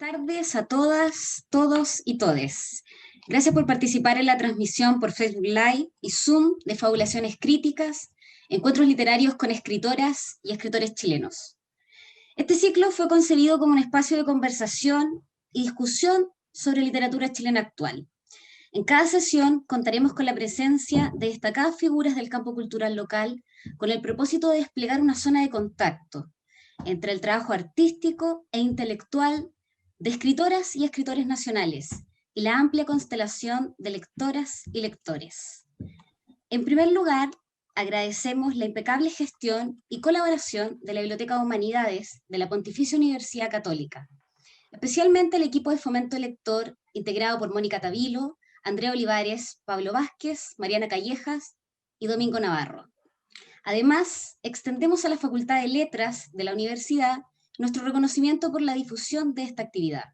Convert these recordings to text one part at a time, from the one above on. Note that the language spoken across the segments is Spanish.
Tardes a todas, todos y todes. Gracias por participar en la transmisión por Facebook Live y Zoom de Fabulaciones Críticas, encuentros literarios con escritoras y escritores chilenos. Este ciclo fue concebido como un espacio de conversación y discusión sobre literatura chilena actual. En cada sesión contaremos con la presencia de destacadas figuras del campo cultural local con el propósito de desplegar una zona de contacto entre el trabajo artístico e intelectual de escritoras y escritores nacionales y la amplia constelación de lectoras y lectores. En primer lugar, agradecemos la impecable gestión y colaboración de la Biblioteca de Humanidades de la Pontificia Universidad Católica, especialmente el equipo de fomento lector integrado por Mónica Tavilo, Andrea Olivares, Pablo Vázquez, Mariana Callejas y Domingo Navarro. Además, extendemos a la Facultad de Letras de la Universidad nuestro reconocimiento por la difusión de esta actividad.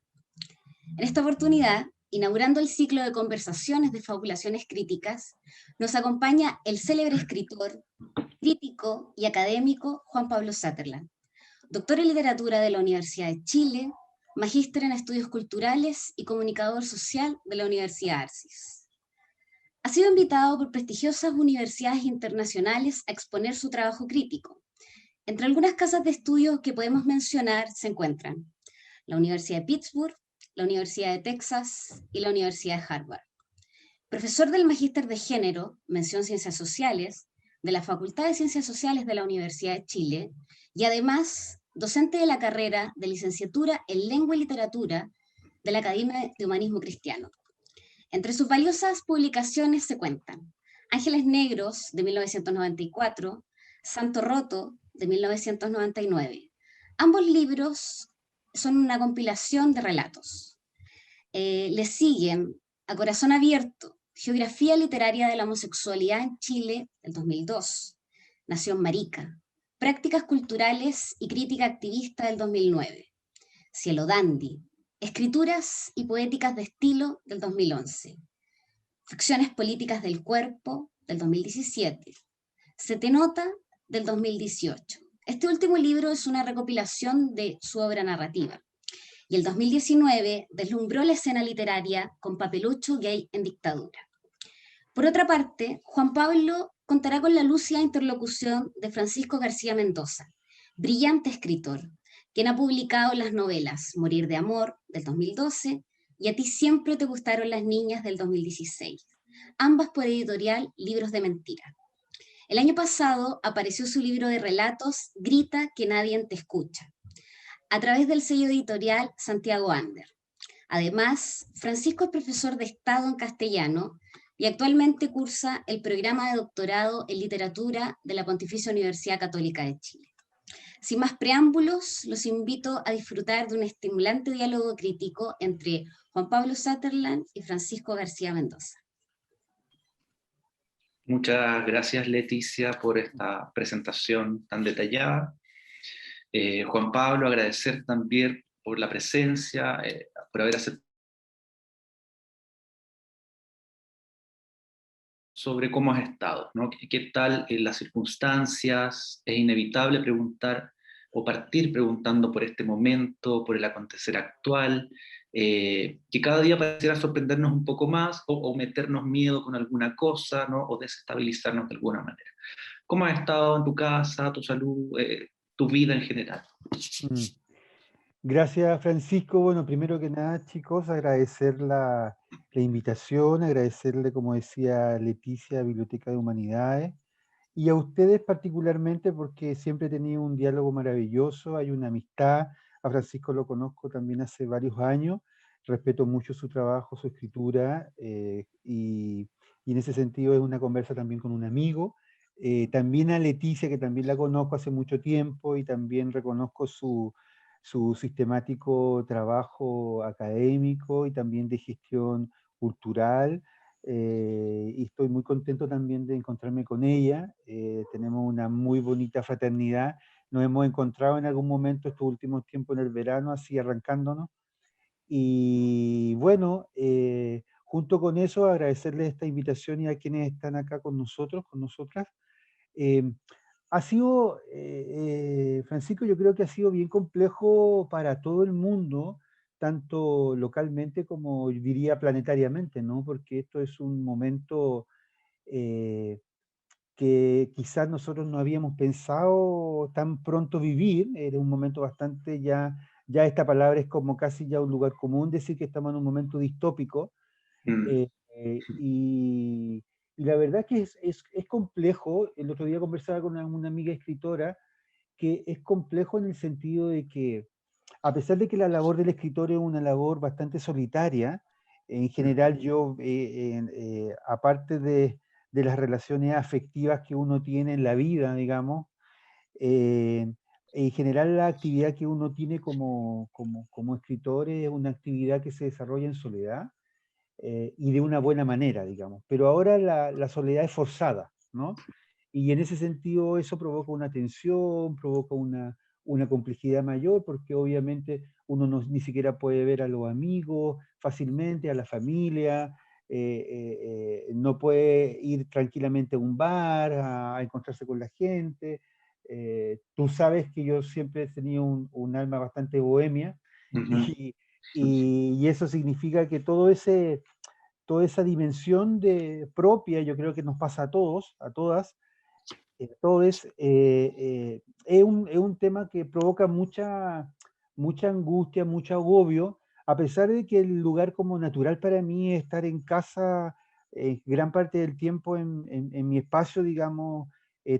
En esta oportunidad, inaugurando el ciclo de conversaciones de fabulaciones críticas, nos acompaña el célebre escritor, crítico y académico Juan Pablo Sutherland, doctor en literatura de la Universidad de Chile, magíster en estudios culturales y comunicador social de la Universidad Arcis. Ha sido invitado por prestigiosas universidades internacionales a exponer su trabajo crítico. Entre algunas casas de estudio que podemos mencionar se encuentran la Universidad de Pittsburgh, la Universidad de Texas y la Universidad de Harvard. Profesor del Magíster de Género, mención Ciencias Sociales, de la Facultad de Ciencias Sociales de la Universidad de Chile y además docente de la carrera de licenciatura en Lengua y Literatura de la Academia de Humanismo Cristiano. Entre sus valiosas publicaciones se cuentan Ángeles Negros, de 1994, Santo Roto, de 1999. Ambos libros son una compilación de relatos. Le siguen A Corazón Abierto, Geografía Literaria de la Homosexualidad en Chile, del 2002, Nación Marica, Prácticas Culturales y Crítica Activista, del 2009, Cielo Dandy, Escrituras y Poéticas de Estilo, del 2011, Ficciones Políticas del Cuerpo, del 2017, Se te nota, del 2018. Este último libro es una recopilación de su obra narrativa. Y el 2019 deslumbró la escena literaria con Papelucho Gay en Dictadura. Por otra parte, Juan Pablo contará con la lúcida interlocución de Francisco García Mendoza, brillante escritor, quien ha publicado las novelas Morir de Amor, del 2012, y A ti siempre te gustaron las niñas, del 2016, ambas por editorial Libros de Mentira. El año pasado apareció su libro de relatos Grita que nadie te escucha, a través del sello editorial Santiago Ander. Además, Francisco es profesor de Estado en castellano y actualmente cursa el programa de doctorado en literatura de la Pontificia Universidad Católica de Chile. Sin más preámbulos, los invito a disfrutar de un estimulante diálogo crítico entre Juan Pablo Sutherland y Francisco García Mendoza. Muchas gracias, Leticia, por esta presentación tan detallada. Juan Pablo, agradecer también por la presencia, por haber aceptado sobre cómo has estado, ¿no? ¿Qué tal las circunstancias? Es inevitable preguntar o partir preguntando por este momento, por el acontecer actual, que cada día pareciera sorprendernos un poco más o meternos miedo con alguna cosa, ¿no? O desestabilizarnos de alguna manera. ¿Cómo has estado en tu casa, tu salud, tu vida en general? Gracias, Francisco. Bueno, primero que nada, chicos, agradecer la invitación, agradecerle, como decía Leticia, Biblioteca de Humanidades, y a ustedes particularmente porque siempre he tenido un diálogo maravilloso, hay una amistad. A Francisco lo conozco también hace varios años, respeto mucho su trabajo, su escritura, y en ese sentido es una conversa también con un amigo. También a Leticia, que también la conozco hace mucho tiempo y también reconozco su sistemático trabajo académico y también de gestión cultural, y estoy muy contento también de encontrarme con ella. Tenemos una muy bonita fraternidad, nos hemos encontrado en algún momento estos últimos tiempos en el verano, así arrancándonos, y bueno, junto con eso agradecerles esta invitación y a quienes están acá con nosotros, con nosotras. Ha sido, Francisco, yo creo que ha sido bien complejo para todo el mundo tanto localmente como diría planetariamente, ¿no? Porque esto es un momento que quizás nosotros no habíamos pensado tan pronto vivir. Era un momento bastante ya esta palabra es como casi ya un lugar común decir que estamos en un momento distópico. Mm, Y, y la verdad que es complejo. El otro día conversaba con una amiga escritora que es complejo en el sentido de que, a pesar de que la labor del escritor es una labor bastante solitaria, en general yo, aparte de las relaciones afectivas que uno tiene en la vida, digamos, eh, en general la actividad que uno tiene como escritor es una actividad que se desarrolla en soledad, y de una buena manera, digamos. Pero ahora la soledad es forzada, ¿no? Y en ese sentido eso provoca una tensión, provoca una complejidad mayor, porque obviamente uno ni siquiera puede ver a los amigos fácilmente, a la familia, no puede ir tranquilamente a un bar, a encontrarse con la gente. Tú sabes que yo siempre he tenido un alma bastante bohemia, ujú, y, y eso significa que toda esa dimensión propia, yo creo que nos pasa a todos, a todas, todos, es un tema que provoca mucha angustia, mucho agobio, a pesar de que el lugar como natural para mí es estar en casa gran parte del tiempo en mi espacio, digamos,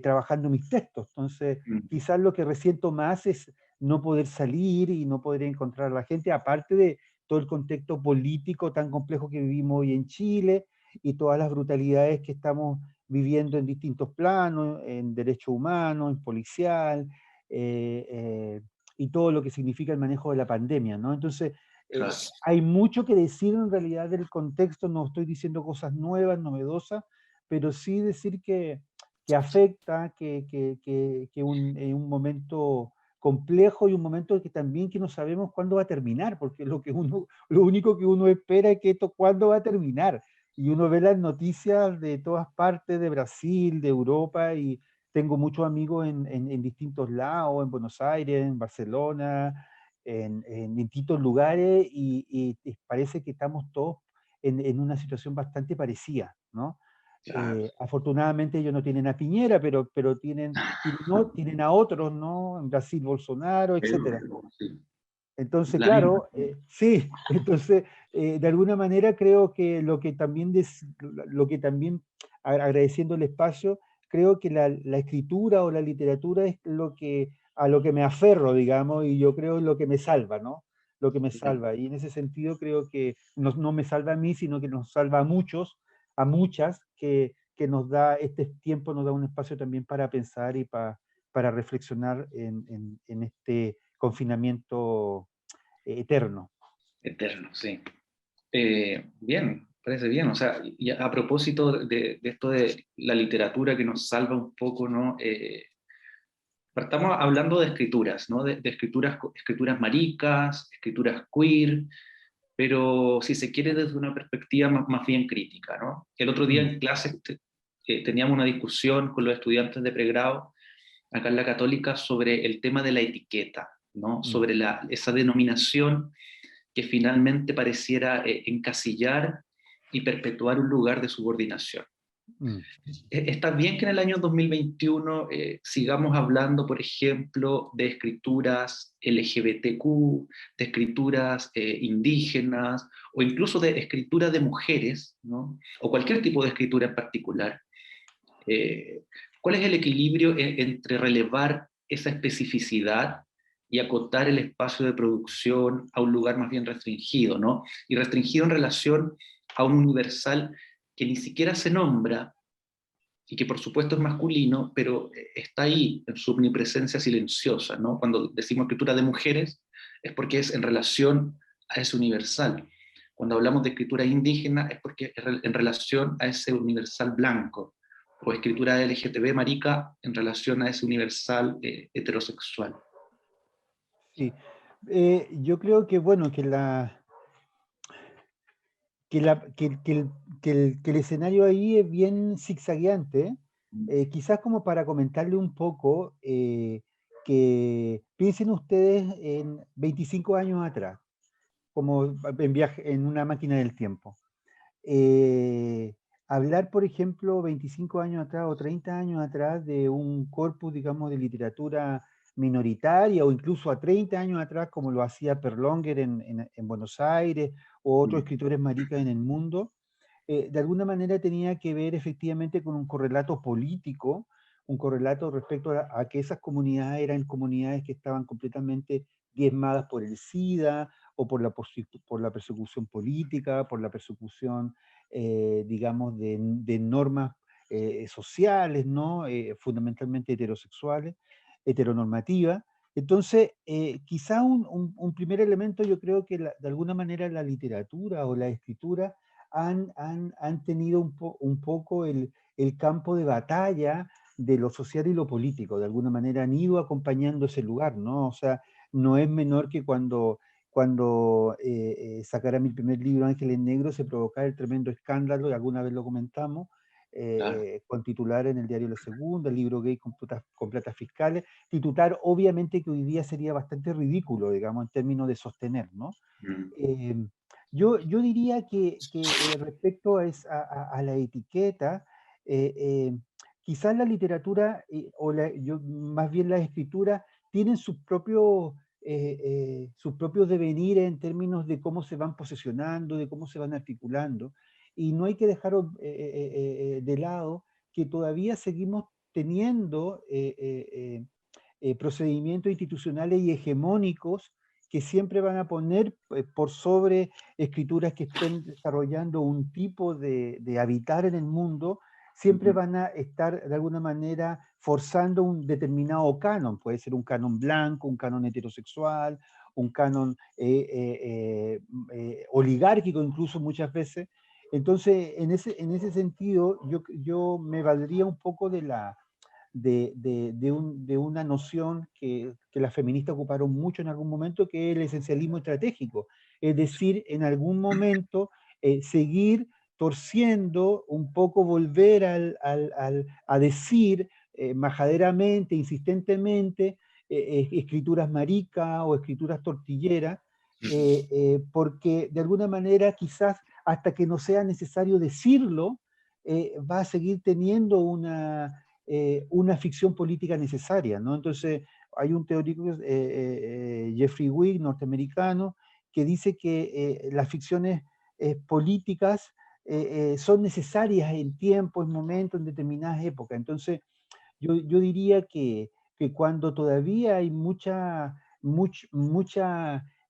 trabajando mis textos. Entonces, mm, quizás lo que resiento más es no poder salir y no poder encontrar a la gente, aparte de todo el contexto político tan complejo que vivimos hoy en Chile y todas las brutalidades que estamos viviendo en distintos planos, en derecho humano, en policial, eh, eh, y todo lo que significa el manejo de la pandemia, ¿no? Entonces, claro. hay mucho que decir en realidad del contexto. No estoy diciendo cosas nuevas, novedosas, pero sí decir que afecta, que un momento complejo y un momento que también que no sabemos cuándo va a terminar, porque lo único que uno espera es que esto cuándo va a terminar. Y uno ve las noticias de todas partes, de Brasil, de Europa, y tengo muchos amigos en distintos lados, en Buenos Aires, en Barcelona, en distintos lugares, y parece que estamos todos en una situación bastante parecida, ¿no? Claro. Afortunadamente ellos no tienen a Piñera, pero tienen a otros, ¿no? En Brasil, Bolsonaro, etcétera. Sí. Entonces, La misma. claro, sí, entonces, de alguna manera creo que lo que también agradeciendo el espacio, creo que la escritura o la literatura es a lo que me aferro, digamos, y yo creo es lo que me salva, ¿no? Lo que me salva. Y en ese sentido creo que no me salva a mí, sino que nos salva a muchos, a muchas, que nos da este tiempo, nos da un espacio también para pensar y para reflexionar en este confinamiento eterno. Eterno, sí. Bien, parece bien. O sea, y a propósito de esto de la literatura que nos salva un poco, ¿no? Partamos hablando de escrituras, ¿no? De escrituras maricas, escrituras queer, pero si se quiere desde una perspectiva más bien crítica, ¿no? El otro día Mm, en clase teníamos una discusión con los estudiantes de pregrado acá en la Católica sobre el tema de la etiqueta, ¿no? mm, Sobre esa denominación que finalmente pareciera encasillar y perpetuar un lugar de subordinación. mm, Está bien que en el año 2021 sigamos hablando, por ejemplo, de escrituras LGBTQ, de escrituras indígenas o incluso de escritura de mujeres, ¿no? O cualquier tipo de escritura en particular. Eh, ¿Cuál es el equilibrio entre relevar esa especificidad y acotar el espacio de producción a un lugar más bien restringido, ¿no? Y restringido en relación a un universal que ni siquiera se nombra y que por supuesto es masculino, pero está ahí en su omnipresencia silenciosa, ¿no? Cuando decimos escritura de mujeres es porque es en relación a ese universal. Cuando hablamos de escritura indígena es porque es en relación a ese universal blanco, o escritura LGTB marica en relación a ese universal heterosexual. sí. Yo creo que, bueno, que, la- que el escenario ahí es bien zigzagueante. Quizás como para comentarle un poco, que piensen ustedes en 25 años atrás, como en viaje, en una máquina del tiempo. Hablar, por ejemplo, 25 años atrás o 30 años atrás de un corpus, digamos, de literatura minoritaria, o incluso a 30 años atrás, como lo hacía Perlonger en Buenos Aires, o otros escritores maricas en el mundo, de alguna manera tenía que ver efectivamente con un correlato político, un correlato respecto a que esas comunidades eran comunidades que estaban completamente diezmadas por el SIDA, o por la persecución política, por la persecución, digamos, de normas sociales, ¿no? Fundamentalmente heterosexuales, heteronormativas. Entonces, quizá un primer elemento, yo creo que de alguna manera la literatura o la escritura han tenido un poco el campo de batalla de lo social y lo político, de alguna manera han ido acompañando ese lugar, ¿no? O sea, no es menor que cuando sacara mi primer libro, Ángeles Negros, se provocara el tremendo escándalo, y alguna vez lo comentamos, Claro. con titular en el diario La Segunda, el libro gay con platas fiscales, titular obviamente que hoy día sería bastante ridículo, digamos, en términos de sostener, ¿no? Mm. Yo diría que respecto a la etiqueta, eh, eh, quizás la literatura, más bien la escritura, tienen sus propios devenires en términos de cómo se van posesionando, de cómo se van articulando, y no hay que dejar de lado que todavía seguimos teniendo procedimientos institucionales y hegemónicos que siempre van a poner por sobre escrituras que estén desarrollando un tipo de habitar en el mundo, siempre van a estar de alguna manera forzando un determinado canon. Puede ser un canon blanco, un canon heterosexual, un canon oligárquico incluso muchas veces. Entonces, en ese sentido, yo me valdría un poco de una noción que las feministas ocuparon mucho en algún momento, que es el esencialismo estratégico. Es decir, en algún momento seguir torciendo, un poco volver a decir majaderamente, insistentemente, escrituras maricas o escrituras tortilleras, porque de alguna manera quizás hasta que no sea necesario decirlo, va a seguir teniendo una ficción política necesaria, ¿no? Entonces, hay un teórico, Jeffrey Wick, norteamericano, que dice que las ficciones políticas son necesarias en tiempo, en momentos, en determinadas épocas. Entonces, yo diría que cuando todavía hay mucha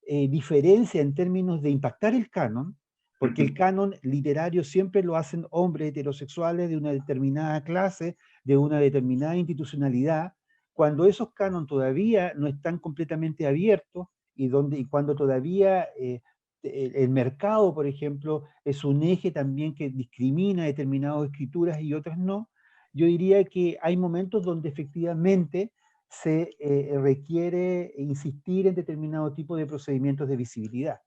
diferencia en términos de impactar el canon, porque el canon literario siempre lo hacen hombres heterosexuales de una determinada clase, de una determinada institucionalidad, cuando esos cánones todavía no están completamente abiertos y cuando todavía el mercado, por ejemplo, es un eje también que discrimina determinadas escrituras y otras no, yo diría que hay momentos donde efectivamente se requiere insistir en determinado tipo de procedimientos de visibilidad.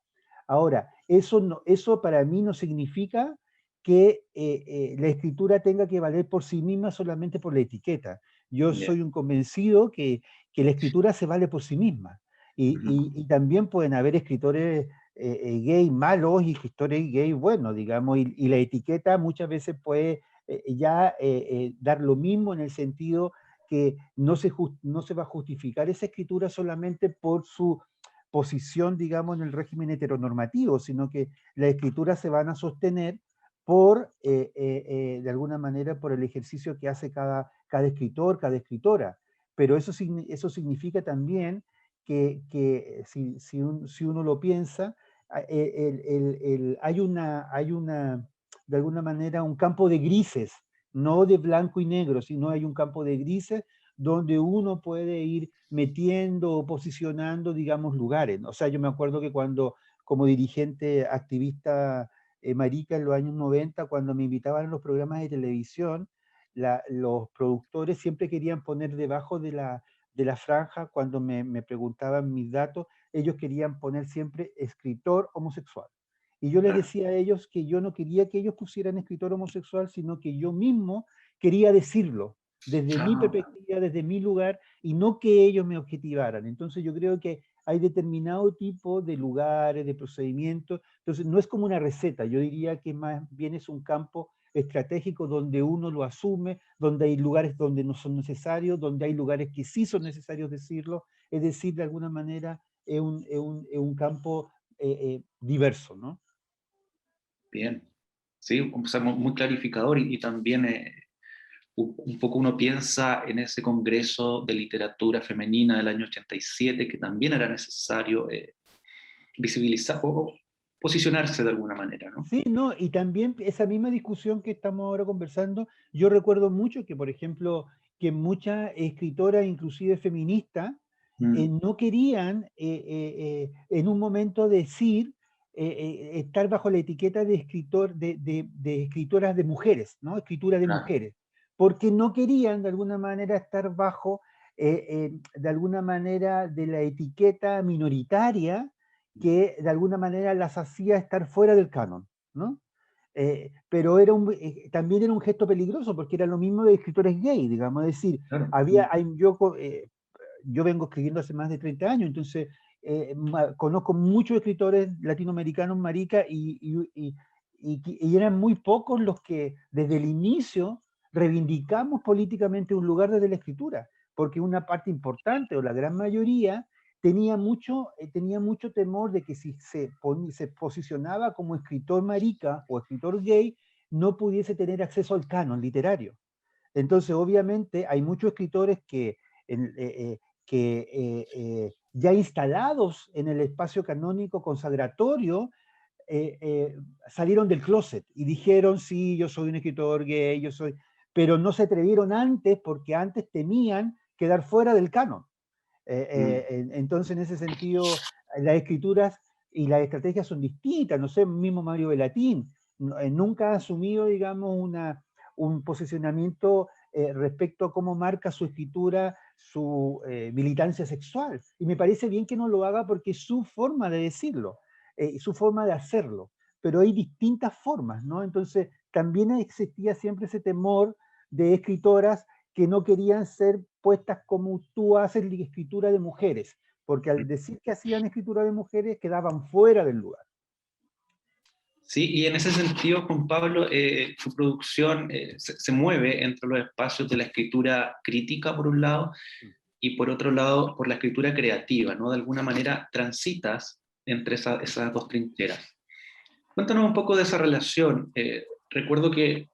Ahora, eso para mí no significa que la escritura tenga que valer por sí misma solamente por la etiqueta. Yo Yeah. soy un convencido que la escritura se vale por sí misma. Y también pueden haber escritores gay malos y escritores gay buenos, digamos, y la etiqueta muchas veces puede dar lo mismo en el sentido que no se va a justificar esa escritura solamente por su posición, digamos, en el régimen heteronormativo, sino que las escrituras se van a sostener de alguna manera, por el ejercicio que hace cada escritor, cada escritora. Pero eso significa también que si uno lo piensa, hay de alguna manera, un campo de grises, no de blanco y negro, sino hay un campo de grises donde uno puede ir metiendo o posicionando, digamos, lugares. O sea, yo me acuerdo que cuando, como dirigente activista marica en los años 90, cuando me invitaban a los programas de televisión, los productores siempre querían poner debajo de la franja, cuando me preguntaban mis datos, ellos querían poner siempre escritor homosexual. Y yo les decía a ellos que yo no quería que ellos pusieran escritor homosexual, sino que yo mismo quería decirlo. desde mi Ah, perspectiva, desde mi lugar, y no que ellos me objetivaran. Entonces yo creo que hay determinado tipo de lugares, de procedimientos, entonces no es como una receta, yo diría que más bien es un campo estratégico donde uno lo asume, donde hay lugares donde no son necesarios, donde hay lugares que sí son necesarios decirlo, es decir, de alguna manera es un campo diverso, ¿no? bien. Sí, o sea, muy clarificador y también un poco uno piensa en ese congreso de literatura femenina del año 87, que también era necesario visibilizar o posicionarse de alguna manera, ¿no? Sí, no, y también esa misma discusión que estamos ahora conversando, yo recuerdo mucho que, por ejemplo, que muchas escritoras, inclusive feministas, Mm, no querían en un momento decir, estar bajo la etiqueta de escritor, de escritoras de mujeres, ¿no? Escritura de claro. mujeres, porque no querían de alguna manera estar bajo, de alguna manera, de la etiqueta minoritaria que de alguna manera las hacía estar fuera del canon, ¿no? Pero también era un gesto peligroso porque era lo mismo de escritores gay, digamos, es decir, Claro. yo vengo escribiendo hace más de 30 años, entonces conozco muchos escritores latinoamericanos marica y eran muy pocos los que desde el inicio reivindicamos políticamente un lugar desde la escritura, porque una parte importante o la gran mayoría tenía mucho temor de que si se posicionaba como escritor marica o escritor gay, no pudiese tener acceso al canon literario. Entonces, obviamente, hay muchos escritores ya instalados en el espacio canónico consagratorio, eh, eh, salieron del closet y dijeron, sí, yo soy un escritor gay, pero no se atrevieron antes porque antes temían quedar fuera del canon. Mm. Entonces, en ese sentido, las escrituras y las estrategias son distintas. No sé, mismo Mario Bellatín nunca ha asumido, digamos, un posicionamiento respecto a cómo marca su escritura, su militancia sexual. Y me parece bien que no lo haga porque es su forma de decirlo, su forma de hacerlo. Pero hay distintas formas, ¿no? Entonces, también existía siempre ese temor de escritoras que no querían ser puestas como tú haces la escritura de mujeres, porque al decir que hacían escritura de mujeres quedaban fuera del lugar. Sí, y en ese sentido, Juan Pablo, su producción se mueve entre los espacios de la escritura crítica, por un lado, y por otro lado, por la escritura creativa, ¿no? De alguna manera transitas entre esas dos trincheras. Cuéntanos un poco de esa relación. Recuerdo que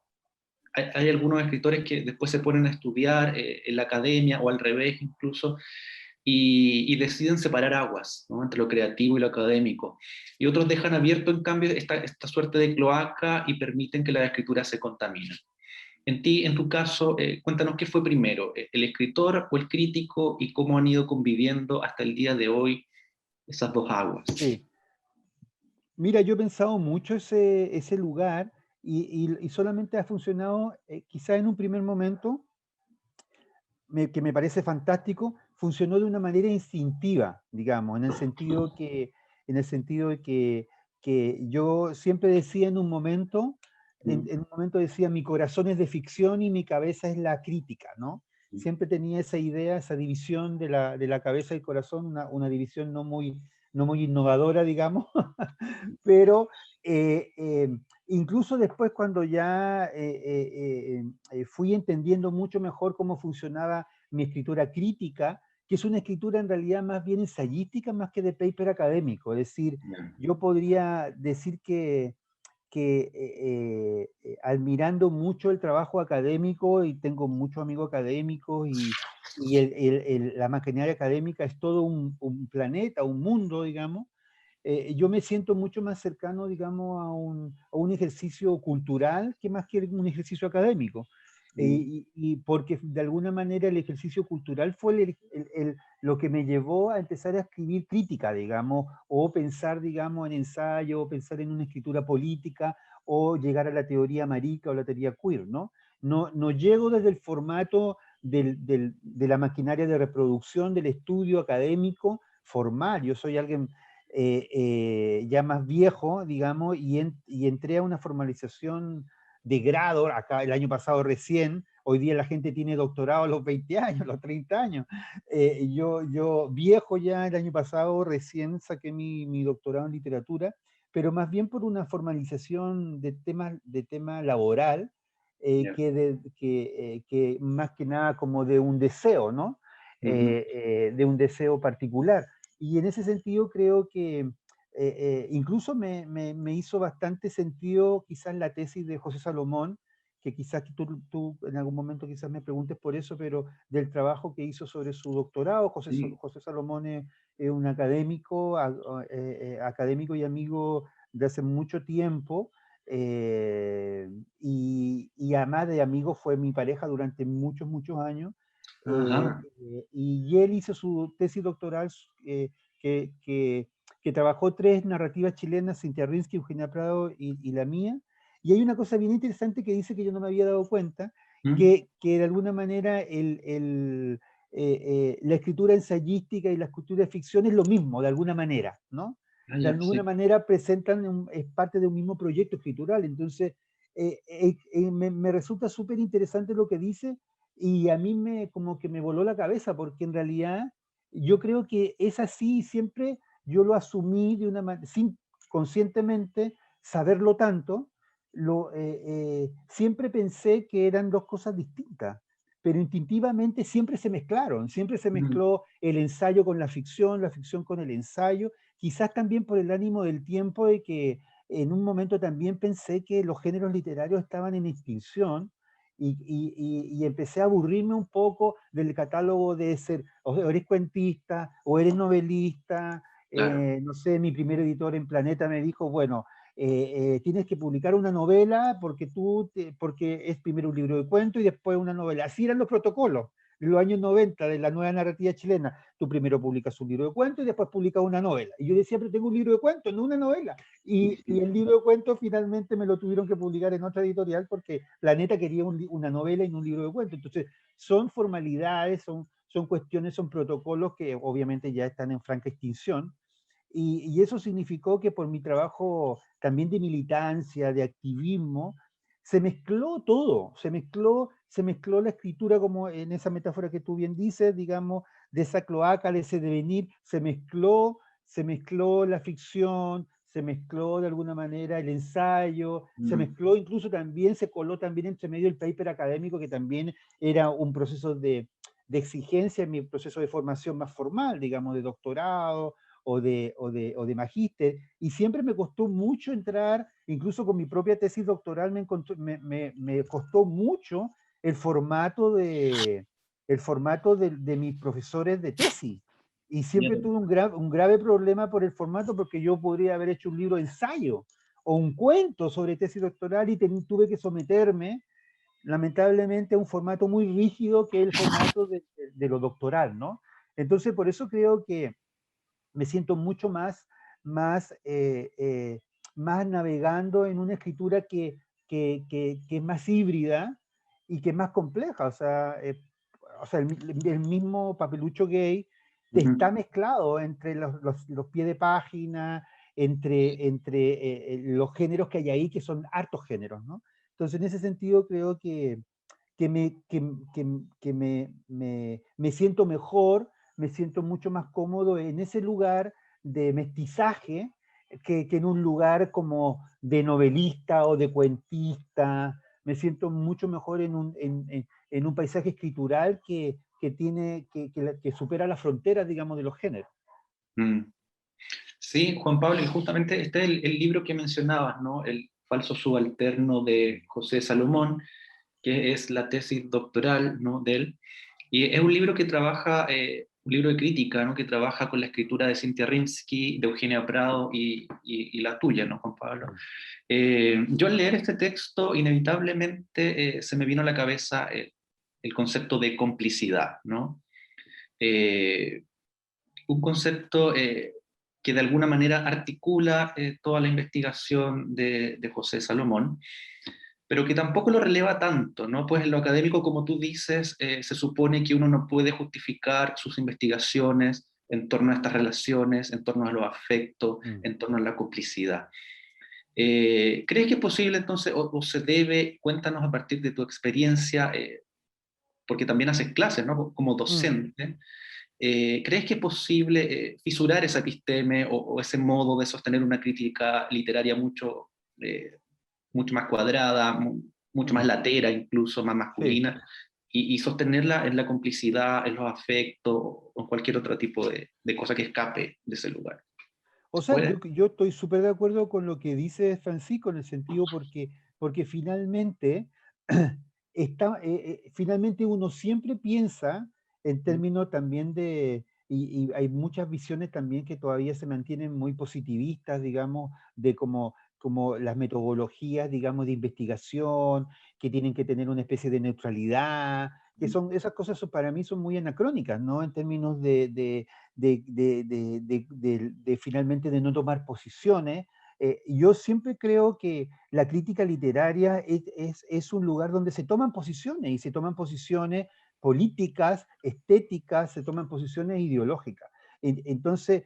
hay algunos escritores que después se ponen a estudiar en la academia o al revés incluso, y deciden separar aguas, ¿no? Entre lo creativo y lo académico. Y otros dejan abierto, en cambio, esta suerte de cloaca y permiten que la escritura se contamine. En tu caso, cuéntanos qué fue primero, el escritor o el crítico y cómo han ido conviviendo hasta el día de hoy esas dos aguas. Sí. Mira, yo he pensado mucho ese lugar y solamente ha funcionado quizá en un primer momento, que me parece fantástico, funcionó de una manera instintiva, digamos, en el sentido de que yo siempre decía en un momento, en un momento decía, mi corazón es de ficción y mi cabeza es la crítica, ¿no? Siempre tenía esa idea, esa división de la cabeza y el corazón, una división no muy innovadora, digamos, pero eh, eh, incluso después cuando ya fui entendiendo mucho mejor cómo funcionaba mi escritura crítica, que es una escritura en realidad más bien ensayística más que de paper académico. Es decir, yo podría decir que admirando mucho el trabajo académico y tengo muchos amigos académicos y la maquinaria académica es todo un planeta, un mundo, digamos. Yo me siento mucho más cercano, digamos, a un ejercicio cultural que más que un ejercicio académico. Y porque de alguna manera el ejercicio cultural fue lo que me llevó a empezar a escribir crítica, digamos, o pensar, digamos, en ensayo, o pensar en una escritura política, o llegar a la teoría marica o la teoría queer, ¿no? No llego desde el formato de la maquinaria de reproducción del estudio académico formal. Yo soy alguien ya más viejo, digamos, y entré a una formalización de grado, acá el año pasado recién, Hoy día la gente tiene doctorado a los 20 años, a los 30 años. Yo viejo ya, el año pasado recién saqué mi doctorado en literatura, pero más bien por una formalización de tema laboral, Ya. que más que nada como de un deseo, ¿no? Ujú. De un deseo particular. Y en ese sentido creo que incluso me hizo bastante sentido quizás la tesis de José Salomón, que quizás tú en algún momento quizás me preguntes por eso, pero del trabajo que hizo sobre su doctorado. Sí. José Salomón es un académico, académico y amigo de hace mucho tiempo, y además de amigo fue mi pareja durante muchos, muchos años, Ajá. y él hizo su tesis doctoral que, que, que trabajó tres narrativas chilenas, Cintia Rinsky, Eugenia Prado y la mía, y hay una cosa bien interesante que dice que yo no me había dado cuenta, ¿Mm? que de alguna manera la escritura ensayística y la escritura de ficción es lo mismo, de alguna manera, ¿no? Ah, De ya, alguna sí. manera presentan, es parte de un mismo proyecto escritural. Entonces, me resulta súper interesante lo que dice, y a mí como que me voló la cabeza, porque en realidad yo creo que es así, y siempre yo lo asumí de una manera, sin conscientemente saberlo tanto, siempre pensé que eran dos cosas distintas, pero instintivamente siempre se Mm. mezcló el ensayo con la ficción con el ensayo, quizás también por el ánimo del tiempo, de que en un momento también pensé que los géneros literarios estaban en extinción, y empecé a aburrirme un poco del catálogo de ser, o eres cuentista, o eres novelista. Claro. No sé, mi primer editor en Planeta me dijo, bueno, tienes que publicar una novela porque es primero un libro de cuento y después una novela. Así eran los protocolos en los años 90 de la nueva narrativa chilena. Tú primero publicas un libro de cuento y después publicas una novela. Y yo decía, pero tengo un libro de cuento, no una novela. Y el libro de cuento finalmente me lo tuvieron que publicar en otra editorial, porque Planeta quería una novela y no un libro de cuento. Entonces, son formalidades, son cuestiones, son protocolos que obviamente ya están en franca extinción, y eso significó que por mi trabajo también de militancia, de activismo, se mezcló todo, se mezcló la escritura, como en esa metáfora que tú bien dices, digamos, de esa cloaca, de ese devenir, se mezcló la ficción, se mezcló de alguna manera el ensayo, se Mm. mezcló incluso también, se coló también entre medio el paper académico, que también era un proceso de exigencia en mi proceso de formación más formal, digamos, de doctorado o de magíster, y siempre me costó mucho entrar, incluso con mi propia tesis doctoral me costó mucho el formato de mis profesores de tesis, y Ya. siempre tuve un grave problema por el formato, porque yo podría haber hecho un libro de ensayo o un cuento sobre tesis doctoral, y tuve que someterme lamentablemente a un formato muy rígido, que es el formato de lo doctoral, ¿no? Entonces, por eso creo que me siento mucho más, eh, eh, más navegando en una escritura que es más híbrida y que es más compleja. O sea, el mismo Papelucho Gay Ujú. está mezclado entre los pies de página, entre los géneros que hay ahí, que son hartos géneros, ¿no? Entonces, en ese sentido, creo que me siento mejor, me siento mucho más cómodo en ese lugar de mestizaje, que en un lugar como de novelista o de cuentista. Me siento mucho mejor en un paisaje escritural que supera las fronteras, digamos, de los géneros. Mm. Sí, Juan Pablo, y justamente este es el libro que mencionabas, ¿no? El falso subalterno de José Salomón, que es la tesis doctoral, ¿no?, de él. Y es un libro que trabaja, un libro de crítica, ¿no?, que trabaja con la escritura de Cintia Rinsky, de Eugenia Prado y la tuya, ¿no, Juan Pablo? Yo al leer este texto, inevitablemente se me vino a la cabeza el concepto de complicidad, ¿no? Eh, un concepto que de alguna manera articula toda la investigación de José Salomón, pero que tampoco lo releva tanto, ¿no? Pues en lo académico, como tú dices, se supone que uno no puede justificar sus investigaciones en torno a estas relaciones, en torno a los afectos, Mm. en torno a la complicidad. ¿Crees que es posible entonces, o se debe, cuéntanos a partir de tu experiencia, porque también haces clases, ¿no? Como docente. ¿Crees que es posible fisurar esa episteme o ese modo de sostener una crítica literaria mucho más cuadrada, mucho más latera, incluso más Sí. masculina, y sostenerla en la complicidad, en los afectos, o en cualquier otro tipo de cosa que escape de ese lugar? O ¿Se sea, puede? yo estoy súper de acuerdo con lo que dice Francisco en el sentido porque finalmente, finalmente uno siempre piensa en términos también y hay muchas visiones también que todavía se mantienen muy positivistas, digamos, de como las metodologías, digamos, de investigación, que tienen que tener una especie de neutralidad, esas cosas para mí son muy anacrónicas, ¿no? En términos de finalmente de no tomar posiciones. Yo siempre creo que la crítica literaria es un lugar donde se toman posiciones y se toman posiciones políticas, estéticas, se toman posiciones ideológicas. Entonces,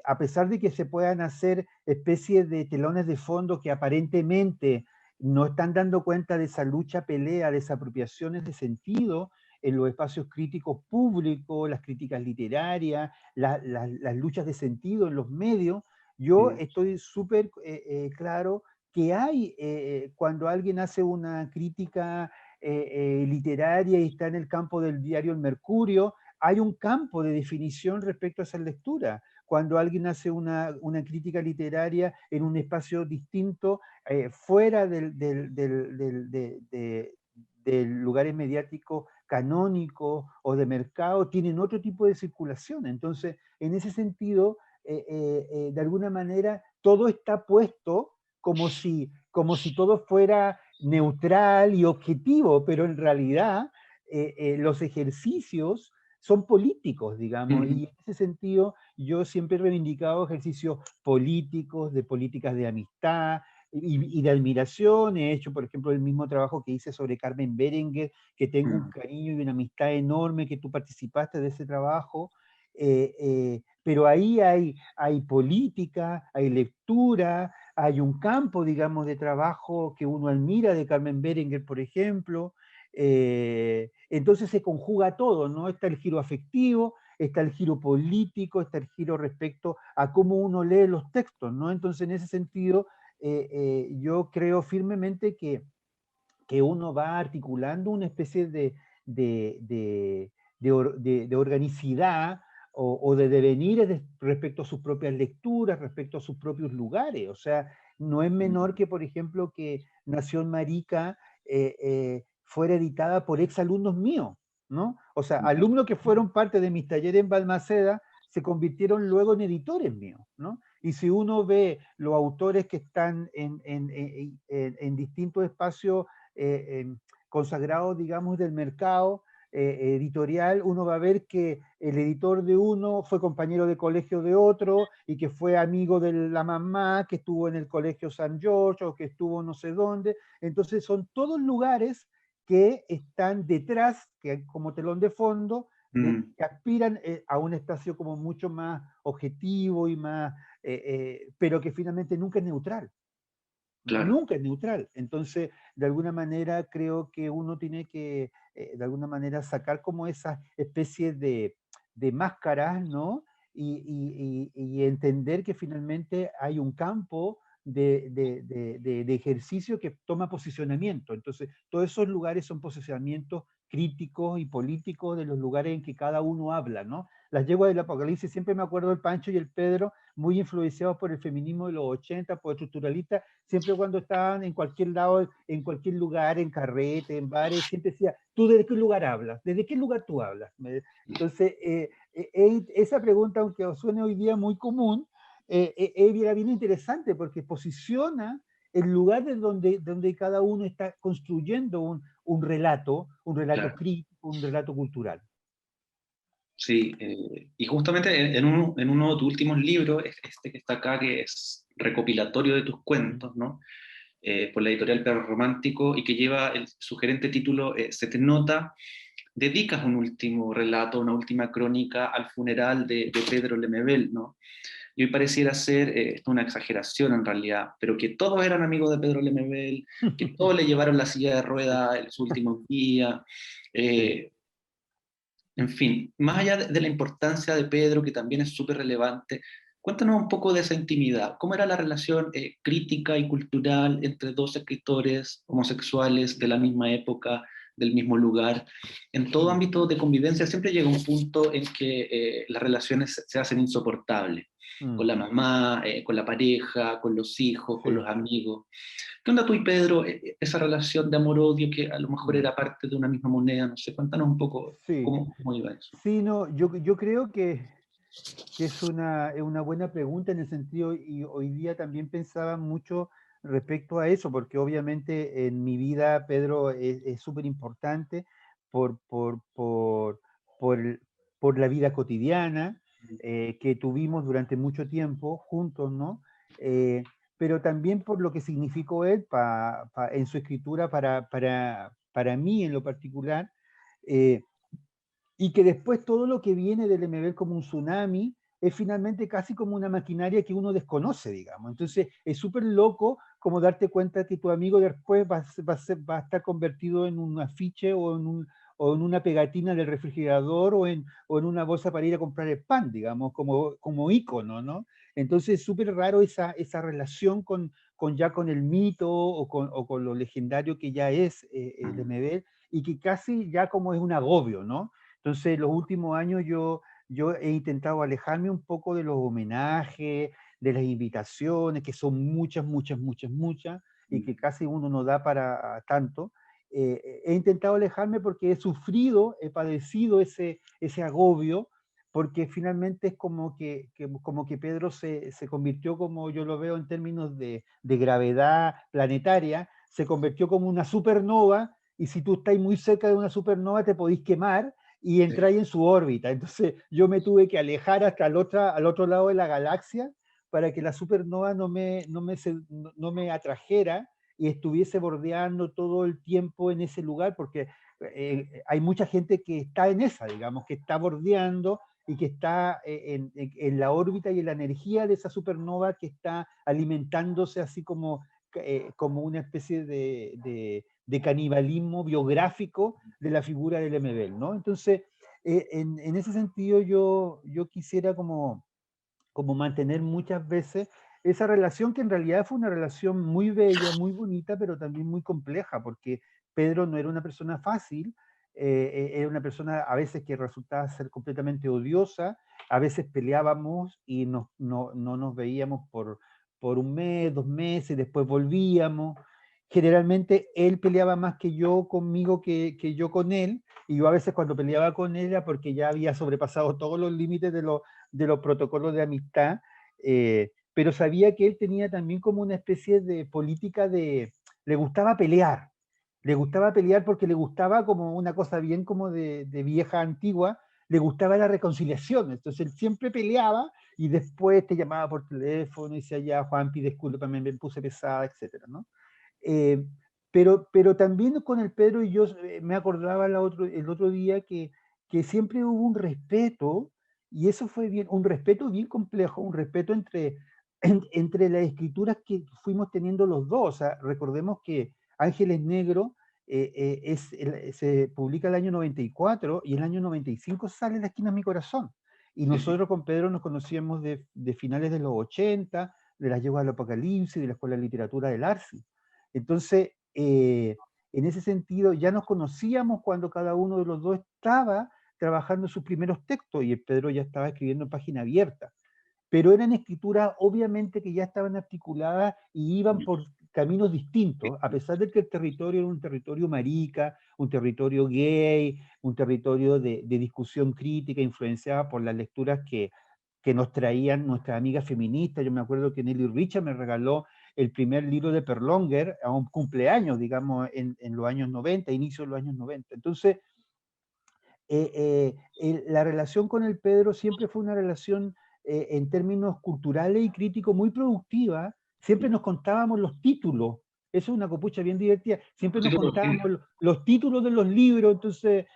a pesar de que se puedan hacer especies de telones de fondo que aparentemente no están dando cuenta de esa lucha, pelea, desapropiaciones de sentido, en los espacios críticos públicos, las críticas literarias, las luchas de sentido en los medios, yo estoy súper claro que hay, cuando alguien hace una crítica literaria y está en el campo del diario El Mercurio, hay un campo de definición respecto a esa lectura. Cuando alguien hace una crítica literaria en un espacio distinto, fuera del lugares mediáticos canónicos o de mercado, tienen otro tipo de circulación. Entonces, en ese sentido, de alguna manera, todo está puesto como si todo fuera neutral y objetivo, pero en realidad los ejercicios son políticos, digamos, Mm, y en ese sentido yo siempre he reivindicado ejercicios políticos, de políticas de amistad y de admiración. He hecho, por ejemplo, el mismo trabajo que hice sobre Carmen Berenguer, que tengo un mm, cariño y una amistad enorme, que tú participaste de ese trabajo, pero ahí hay política, hay lectura, hay un campo, digamos, de trabajo que uno admira de Carmen Berenguer, por ejemplo. Entonces se conjuga todo, ¿no? Está el giro afectivo, está el giro político, está el giro respecto a cómo uno lee los textos, ¿no? Entonces, en ese sentido, yo creo firmemente que uno va articulando una especie de organicidad o de devenir respecto a sus propias lecturas, respecto a sus propios lugares. O sea, no es menor que, por ejemplo, que Nación Marica fuera editada por exalumnos míos, ¿no? O sea, mm, alumnos que fueron parte de mis talleres en Balmaceda se convirtieron luego en editores míos, ¿no? Y si uno ve los autores que están en distintos espacios consagrados, digamos, del mercado editorial, uno va a ver que el editor de uno fue compañero de colegio de otro y que fue amigo de la mamá, que estuvo en el colegio San George o que estuvo no sé dónde. Entonces son todos lugares que están detrás, que como telón de fondo, mm, que aspiran a un espacio como mucho más objetivo y más, pero que finalmente nunca es neutral. claro. Nunca es neutral. Entonces, de alguna manera, creo que uno tiene que, de alguna manera, sacar como esas especies de máscaras, ¿no? Y entender que finalmente hay un campo de ejercicio que toma posicionamiento. Entonces, todos esos lugares son posicionamientos críticos y políticos de los lugares en que cada uno habla, ¿no? Las yeguas del Apocalipsis, siempre me acuerdo del Pancho y el Pedro, muy influenciados por el feminismo de los 80, por estructuralistas, siempre cuando estaban en cualquier lado, en cualquier lugar, en carrete, en bares, siempre decía, ¿tú de qué lugar hablas? ¿Desde qué lugar tú hablas? Entonces, esa pregunta, aunque os suene hoy día muy común, era bien interesante porque posiciona el lugar de donde cada uno está construyendo un relato Claro. crítico, un relato cultural. Sí, y justamente en uno de tus últimos libros, este que está acá, que es recopilatorio de tus cuentos, ¿no? Por la editorial Perro Romántico, y que lleva el sugerente título Se te nota, dedicas un último relato, una última crónica al funeral de Pedro Lemebel, ¿no? Y hoy pareciera ser una exageración en realidad, pero que todos eran amigos de Pedro Lemebel, que todos le llevaron la silla de ruedas en sus últimos días. Sí. En fin, más allá de la importancia de Pedro, que también es súper relevante, cuéntanos un poco de esa intimidad. ¿Cómo era la relación crítica y cultural entre dos escritores homosexuales de la misma época, del mismo lugar? En todo ámbito de convivencia siempre llega un punto en que las relaciones se hacen insoportables, con la mamá, con la pareja, con los hijos, con Sí. los amigos. ¿Qué onda tú y Pedro? Esa relación de amor-odio que a lo mejor era parte de una misma moneda, no sé, cuéntanos un poco Sí. cómo iba eso. Sí, no, yo creo que es una buena pregunta en el sentido, y hoy día también pensaba mucho respecto a eso, porque obviamente en mi vida Pedro es súper importante por, por, por, por, el- por la vida cotidiana que tuvimos durante mucho tiempo juntos, ¿no? Eh, pero también por lo que significó él en su escritura para mí en lo particular. eh, y que después todo lo que viene del MBL como un tsunami es finalmente casi como una maquinaria que uno desconoce, digamos. Entonces es súper loco como darte cuenta que tu amigo después va a estar convertido en un afiche o en una pegatina del refrigerador o en una bolsa para ir a comprar el pan, digamos, como ícono, ¿no? Entonces es súper raro esa relación con el mito o con lo legendario que ya es el MBL y que casi ya como es un agobio, ¿no? Entonces, los últimos años yo he intentado alejarme un poco de los homenajes, de las invitaciones, que son muchas, muchas, muchas, muchas, y que casi uno no da para tanto. He intentado alejarme porque he sufrido, he padecido ese agobio, porque finalmente es como que Pedro se convirtió, como yo lo veo en términos de gravedad planetaria, se convirtió como una supernova, y si tú estás muy cerca de una supernova te podís quemar, y entráis en su órbita. Entonces yo me tuve que alejar hasta al otro lado de la galaxia para que la supernova no me atrajera y estuviese bordeando todo el tiempo en ese lugar, porque hay mucha gente que está en esa, digamos, que está bordeando y que está en la órbita y en la energía de esa supernova que está alimentándose así como una especie de canibalismo biográfico de la figura del MBL, ¿no? Entonces, en ese sentido yo quisiera como mantener muchas veces esa relación que en realidad fue una relación muy bella, muy bonita, pero también muy compleja, porque Pedro no era una persona fácil, era una persona a veces que resultaba ser completamente odiosa, a veces peleábamos y no nos veíamos por un mes, 2 meses, después volvíamos. Generalmente él peleaba más que yo conmigo que yo con él, y yo a veces cuando peleaba con él era porque ya había sobrepasado todos los límites de los protocolos de amistad, pero sabía que él tenía también como una especie de política le gustaba pelear porque le gustaba como una cosa bien como de vieja antigua, le gustaba la reconciliación, entonces él siempre peleaba y después te llamaba por teléfono y decía, ya Juanpi, discúlpame, me puse pesada, etcétera, ¿no? Eh, pero también con el Pedro y yo me acordaba el otro día que siempre hubo un respeto, y eso fue bien, un respeto bien complejo, un respeto entre las escrituras que fuimos teniendo los dos. O sea, recordemos que Ángeles Negro se publica el año 94 y el año 95 sale La esquina de mi corazón. Y nosotros con Pedro nos conocíamos de finales de los 80, de las yeguas del Apocalipsis, de la Escuela de Literatura del Arci. Entonces, en ese sentido, ya nos conocíamos cuando cada uno de los dos estaba trabajando sus primeros textos y el Pedro ya estaba escribiendo en página abierta. Pero eran escrituras obviamente que ya estaban articuladas y iban por caminos distintos, a pesar de que el territorio era un territorio marica, un territorio gay, un territorio de discusión crítica influenciada por las lecturas que nos traían nuestras amigas feministas. Yo me acuerdo que Nelly Richard me regaló el primer libro de Perlonger a un cumpleaños, digamos, en los años 90, inicio de los años 90. Entonces, la relación con el Pedro siempre fue una relación en términos culturales y críticos muy productiva. Siempre nos contábamos los títulos. Eso es una copucha bien divertida. Siempre Sí, nos contábamos los títulos de los libros. Entonces,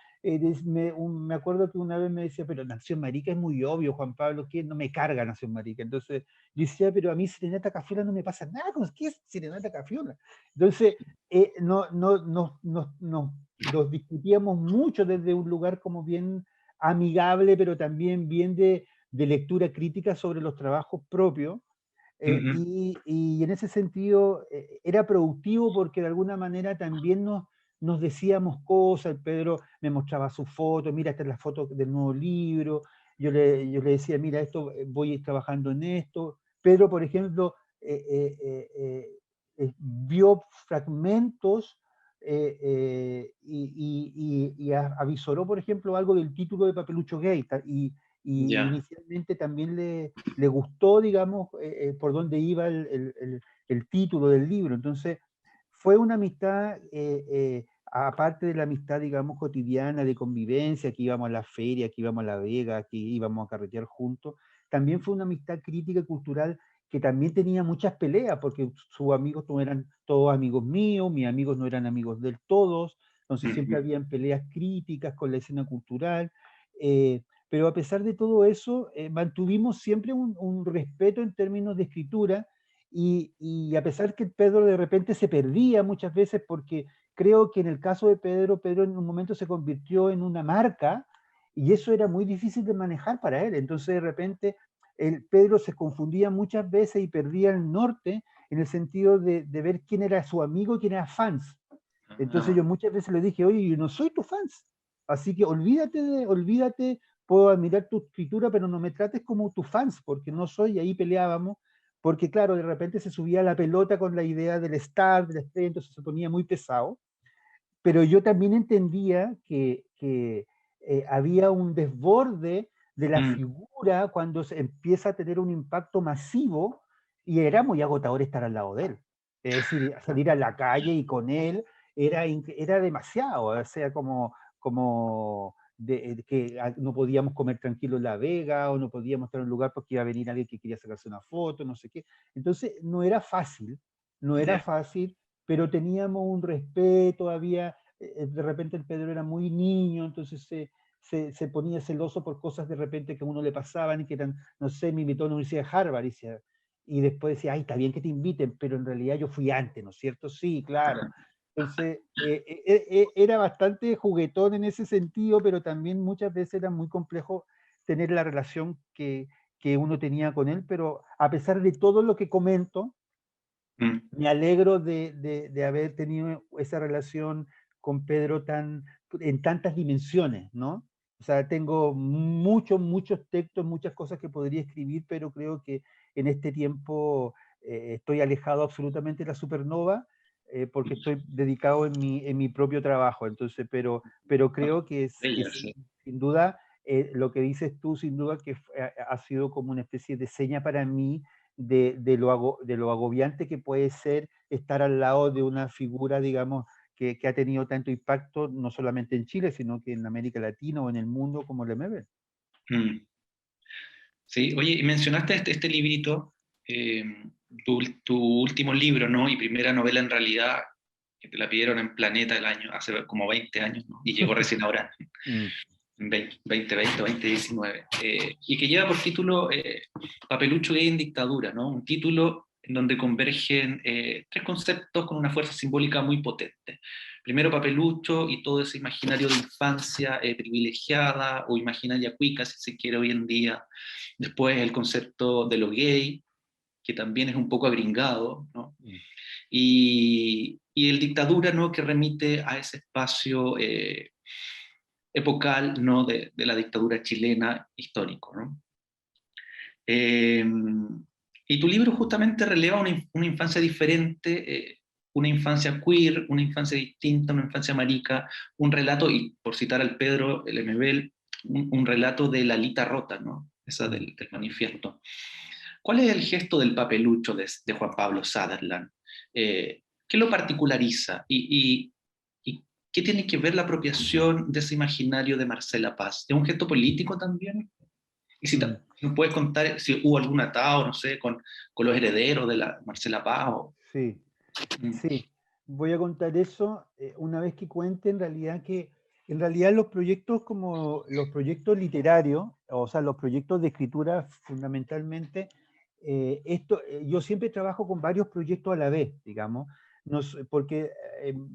me acuerdo que una vez me decía, pero Nación Marica es muy obvio, Juan Pablo, que no me carga Nación Marica. Entonces yo decía, pero a mí Serenata Cafiola no me pasa nada, ¿qué es Serenata Cafiola? Entonces nos discutíamos mucho desde un lugar como bien amigable, pero también bien de lectura crítica sobre los trabajos propios. Y en ese sentido era productivo porque de alguna manera también nos decíamos cosas. El Pedro me mostraba su foto, mira, esta es la foto del nuevo libro. Yo le decía, mira, esto voy trabajando en esto. Pedro, por ejemplo, vio fragmentos y avisoró, por ejemplo, algo del título de Papelucho Gay. Y Ya. inicialmente también le gustó, digamos, por dónde iba el título del libro. Entonces, fue una amistad, aparte de la amistad, digamos, cotidiana, de convivencia, que íbamos a la feria, que íbamos a La Vega, que íbamos a carretear juntos, también fue una amistad crítica y cultural que también tenía muchas peleas, porque sus amigos no eran todos amigos míos, mis amigos no eran amigos de todos, entonces siempre habían peleas críticas con la escena cultural. Pero a pesar de todo eso, mantuvimos siempre un respeto en términos de escritura, y a pesar que Pedro de repente se perdía muchas veces, porque creo que en el caso de Pedro, Pedro en un momento se convirtió en una marca, y eso era muy difícil de manejar para él. Entonces de repente Pedro se confundía muchas veces y perdía el norte en el sentido de ver quién era su amigo y quién era fans. Entonces yo muchas veces le dije, oye, yo no soy tu fans, así que olvídate, puedo admirar tu escritura, pero no me trates como tu fans, porque no soy, y ahí peleábamos, porque claro, de repente se subía la pelota con la idea del star, del estrella, entonces se ponía muy pesado, pero yo también entendía que había un desborde de la figura cuando se empieza a tener un impacto masivo, y era muy agotador estar al lado de él. Es decir, salir a la calle y con él era demasiado, o sea, como que no podíamos comer tranquilo en La Vega, o no podíamos estar en un lugar porque iba a venir alguien que quería sacarse una foto, no sé qué. Entonces, no era fácil, no era fácil, pero teníamos un respeto, de repente el Pedro era muy niño, entonces se ponía celoso por cosas de repente que a uno le pasaban y que eran, no sé, me invitó a la Universidad de Harvard, y después decía, ay, está bien que te inviten, pero en realidad yo fui antes, ¿no es cierto? Sí, claro. Entonces, era bastante juguetón en ese sentido, pero también muchas veces era muy complejo tener la relación que uno tenía con él, pero a pesar de todo lo que comento, me alegro de haber tenido esa relación con Pedro en tantas dimensiones, ¿no? O sea, tengo muchos textos, muchas cosas que podría escribir, pero creo que en este tiempo estoy alejado absolutamente de la supernova, porque estoy dedicado en mi propio trabajo. Entonces, pero creo que sin duda, lo que dices tú, sin duda que ha sido como una especie de seña para mí de lo agobiante que puede ser estar al lado de una figura, digamos, que ha tenido tanto impacto, no solamente en Chile, sino que en América Latina o en el mundo como Lemebel. Sí, oye, y mencionaste este librito, tu último libro, ¿no? Y primera novela en realidad, que te la pidieron en Planeta el año, hace como 20 años, ¿no? Y llegó recién ahora, en 2020 o 2019, y que lleva por título Papelucho Gay en Dictadura, ¿no? Un título en donde convergen tres conceptos con una fuerza simbólica muy potente. Primero, Papelucho y todo ese imaginario de infancia privilegiada o imaginaria cuica, si se quiere hoy en día. Después, el concepto de lo gay, que también es un poco agringado, ¿no? Y el Dictadura, ¿no? Que remite a ese espacio epocal, ¿no? de la dictadura chilena histórico, ¿no? Y tu libro justamente releva una infancia diferente, una infancia queer, una infancia distinta, una infancia marica, un relato, y por citar al Pedro Lemebel, un relato de la Lita Rota, ¿no? Esa del manifiesto. ¿Cuál es el gesto del papelucho de Juan Pablo Sutherland? ¿Qué lo particulariza? ¿Y qué tiene que ver la apropiación de ese imaginario de Marcela Paz? ¿Es un gesto político también? Y si nos puedes contar si hubo algún atado, no sé, con los herederos de la Marcela Paz. Sí, sí. Voy a contar eso una vez que cuente en realidad que En realidad los proyectos como los proyectos literarios, o sea, los proyectos de escritura fundamentalmente, yo siempre trabajo con varios proyectos a la vez, digamos, porque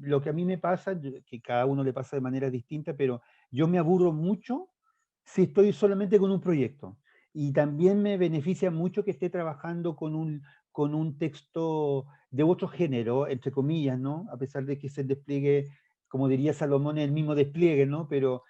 lo que a mí me pasa, que cada uno le pasa de manera distinta, pero yo me aburro mucho si estoy solamente con un proyecto. Y también me beneficia mucho que esté trabajando con un texto de otro género, entre comillas, ¿no? A pesar de que se despliegue, como diría Salomón, el mismo despliegue, ¿no? Pero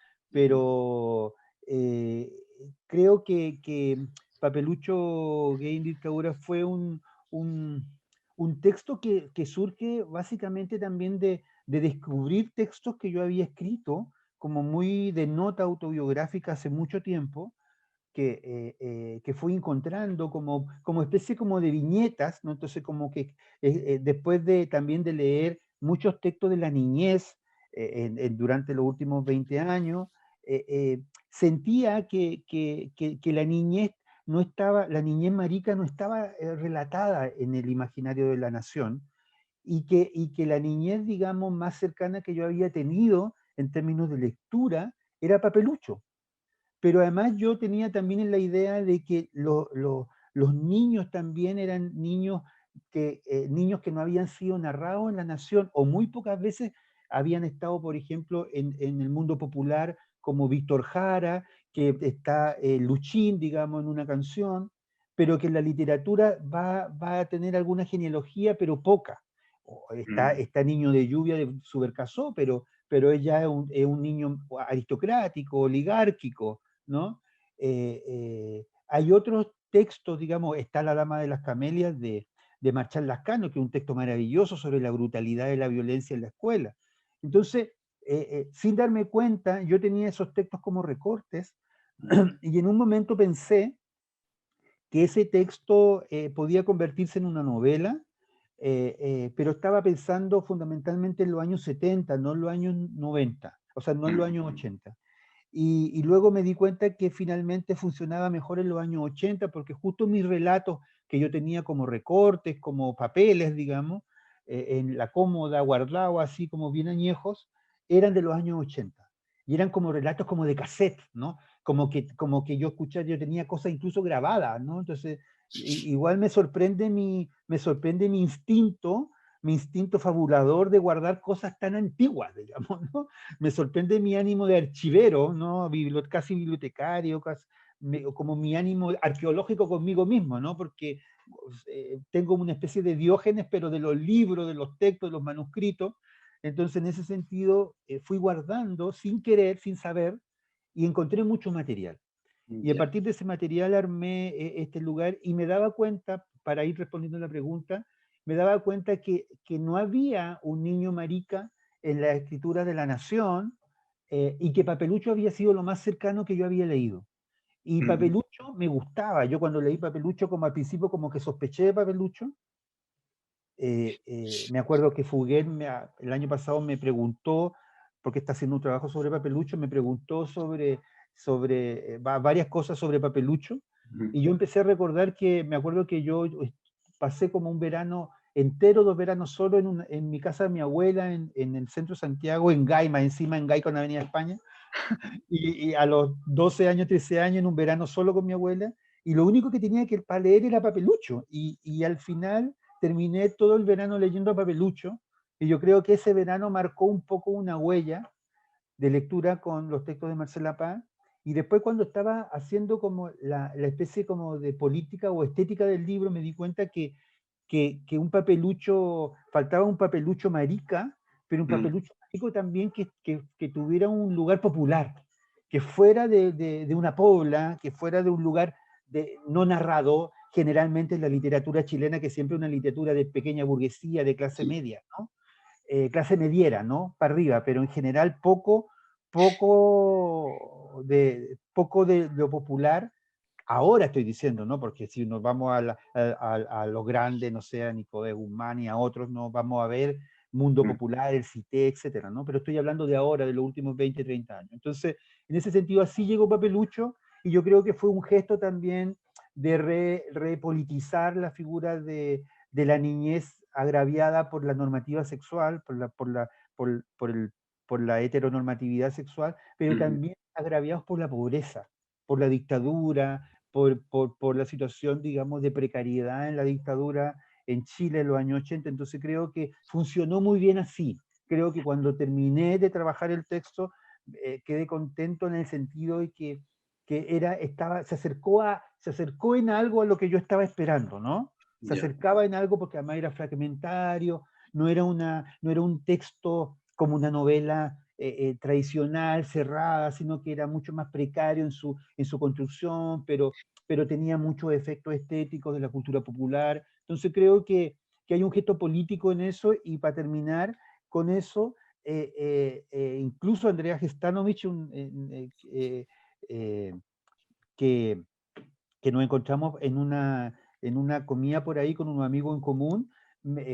creo que Papelucho Gay Dictadura fue un, un texto que surge básicamente también de descubrir textos que yo había escrito como muy de nota autobiográfica hace mucho tiempo, que fui encontrando como especie como de viñetas, ¿no? Entonces como que después también de leer muchos textos de la niñez durante los últimos 20 años, sentía que la niñez no estaba, la niñez marica no estaba relatada en el imaginario de la nación, y que la niñez, digamos, más cercana que yo había tenido en términos de lectura era Papelucho. Pero además yo tenía también en la idea de que los niños también eran niños que no habían sido narrados en la nación, o muy pocas veces habían estado, por ejemplo, en el mundo popular, como Víctor Jara, que está Luchín, digamos, en una canción, pero que en la literatura va a tener alguna genealogía, pero poca. Está Niño de Lluvia de Subercasó, pero ella es un niño aristocrático, oligárquico, ¿no? Hay otros textos, digamos, está La Dama de las Camelias de Marchal Lascano, que es un texto maravilloso sobre la brutalidad de la violencia en la escuela. Entonces, sin darme cuenta, yo tenía esos textos como recortes y en un momento pensé que ese texto podía convertirse en una novela, pero estaba pensando fundamentalmente en los años 70, no en los años 90, o sea, no en los años 80. Y luego me di cuenta que finalmente funcionaba mejor en los años 80, porque justo mis relatos que yo tenía como recortes, como papeles, digamos, en la cómoda, guardados así como bien añejos, eran de los años 80. Y eran como relatos como de cassette, ¿no? Como que yo escuchaba, yo tenía cosas incluso grabadas, ¿no? Entonces, igual mi instinto fabulador de guardar cosas tan antiguas, digamos, ¿no? Me sorprende mi ánimo de archivero, ¿no? Casi bibliotecario, como mi ánimo arqueológico conmigo mismo, ¿no? Porque tengo una especie de Diógenes, pero de los libros, de los textos, de los manuscritos. Entonces, en ese sentido, fui guardando sin querer, sin saber, y encontré mucho material. Y a Ya. partir de ese material armé este lugar y me daba cuenta, para ir respondiendo a la pregunta, me daba cuenta que no había un niño marica en la escritura de La Nación, y que Papelucho había sido lo más cercano que yo había leído. Y Papelucho me gustaba. Yo cuando leí Papelucho, como al principio como que sospeché de Papelucho. Me acuerdo que Fuguet el año pasado me preguntó, porque está haciendo un trabajo sobre Papelucho, me preguntó sobre varias cosas sobre Papelucho, y yo empecé a recordar que me acuerdo que yo pasé como un verano entero, 2 veranos solo en mi casa de mi abuela, en el centro de Santiago, en Gaima, encima en Gai con la Avenida España, y a los 12 años, 13 años, en un verano solo con mi abuela, y lo único que tenía que para leer era Papelucho, y al final terminé todo el verano leyendo a Papelucho, y yo creo que ese verano marcó un poco una huella de lectura con los textos de Marcela Paz, y después cuando estaba haciendo como la especie como de política o estética del libro, me di cuenta que un Papelucho, faltaba un Papelucho marica, pero un Papelucho marico también que tuviera un lugar popular, que fuera de una pobla, que fuera de un lugar no narrado, generalmente en la literatura chilena, que siempre es una literatura de pequeña burguesía, de clase media, ¿no? Clase mediera, ¿no? Para arriba, pero en general poco de lo popular. Ahora estoy diciendo, ¿no? Porque si nos vamos a los grandes, no sé, a Nicodemo Guzmán y a otros, no vamos a ver Mundo Popular, el CITE, etcétera, ¿no? Pero estoy hablando de ahora, de los últimos 20, 30 años. Entonces, en ese sentido, así llegó Papelucho, y yo creo que fue un gesto también de repolitizar la figura de la niñez agraviada por la normativa sexual, por por la heteronormatividad sexual, pero también agraviados por la pobreza, por la dictadura, por la situación, digamos, de precariedad en la dictadura en Chile en los años 80. Entonces creo que funcionó muy bien así. Creo que cuando terminé de trabajar el texto, quedé contento en el sentido de que se acercó en algo a lo que yo estaba esperando, ¿no? Se Ya. acercaba en algo porque además era fragmentario, no era un texto como una novela tradicional, cerrada, sino que era mucho más precario en su construcción, pero tenía muchos efectos estéticos de la cultura popular. Entonces creo que hay un gesto político en eso, y para terminar con eso, incluso Andrea Gestanovich, eh, que, que nos encontramos en una comida por ahí con un amigo en común,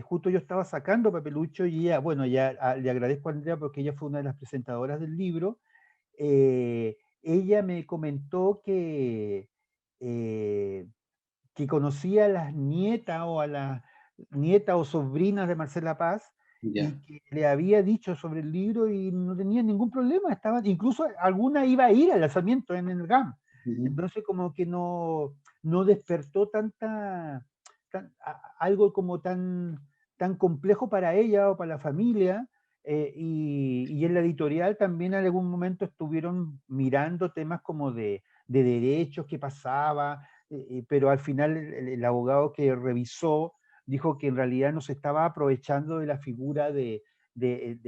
justo yo estaba sacando papelucho y ella, bueno, le agradezco a Andrea porque ella fue una de las presentadoras del libro. Ella me comentó eh, que conocía a las nietas o a las nietas o sobrinas de Marcela Paz, Ya. y que le había dicho sobre el libro y no tenía ningún problema. Incluso alguna iba a ir al lanzamiento en el GAM. Ujú. Entonces como que no despertó algo como tan complejo para ella o para la familia. Y en la editorial también en algún momento estuvieron mirando temas como de derechos, qué pasaba, pero al final el abogado que revisó dijo que en realidad no se estaba aprovechando de la figura de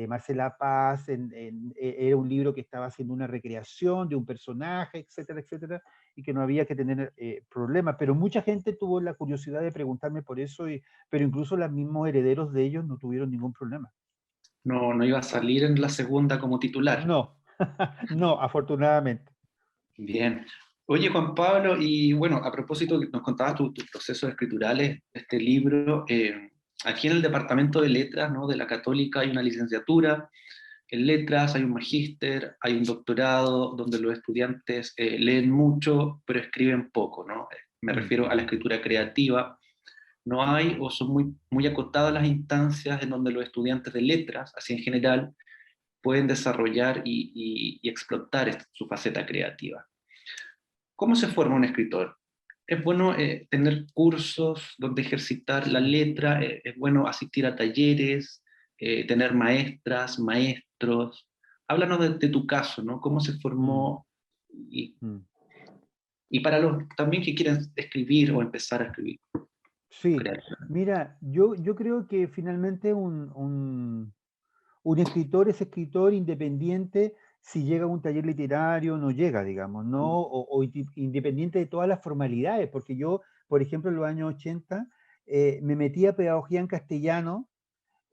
Marcela Paz, era un libro que estaba haciendo una recreación de un personaje, etcétera, etcétera, y que no había que tener problemas. Pero mucha gente tuvo la curiosidad de preguntarme por eso, pero incluso los mismos herederos de ellos no tuvieron ningún problema. No, no iba a salir en la segunda como titular. No, no, afortunadamente. Bien. Oye, Juan Pablo, y bueno, a propósito que nos contabas tus procesos escriturales, este libro, aquí en el Departamento de Letras, ¿no?, de la Católica hay una licenciatura en letras, hay un magíster, hay un doctorado donde los estudiantes leen mucho, pero escriben poco, ¿no? Me Mm, refiero a la escritura creativa. No hay o son muy acotadas las instancias en donde los estudiantes de letras, así en general, pueden desarrollar y explotar su faceta creativa. ¿Cómo se forma un escritor? Es bueno tener cursos donde ejercitar la letra, es bueno asistir a talleres, tener maestras, maestros. Háblanos de tu caso, ¿no? ¿Cómo se mm, formó? Y, mm. y para los también que quieren escribir o empezar a escribir. Sí, Crear. mira, yo creo que finalmente un escritor es escritor independiente si llega a un taller literario o no llega, digamos, ¿no? Independiente de todas las formalidades, porque yo, por ejemplo, en los años 80 me metí a pedagogía en castellano,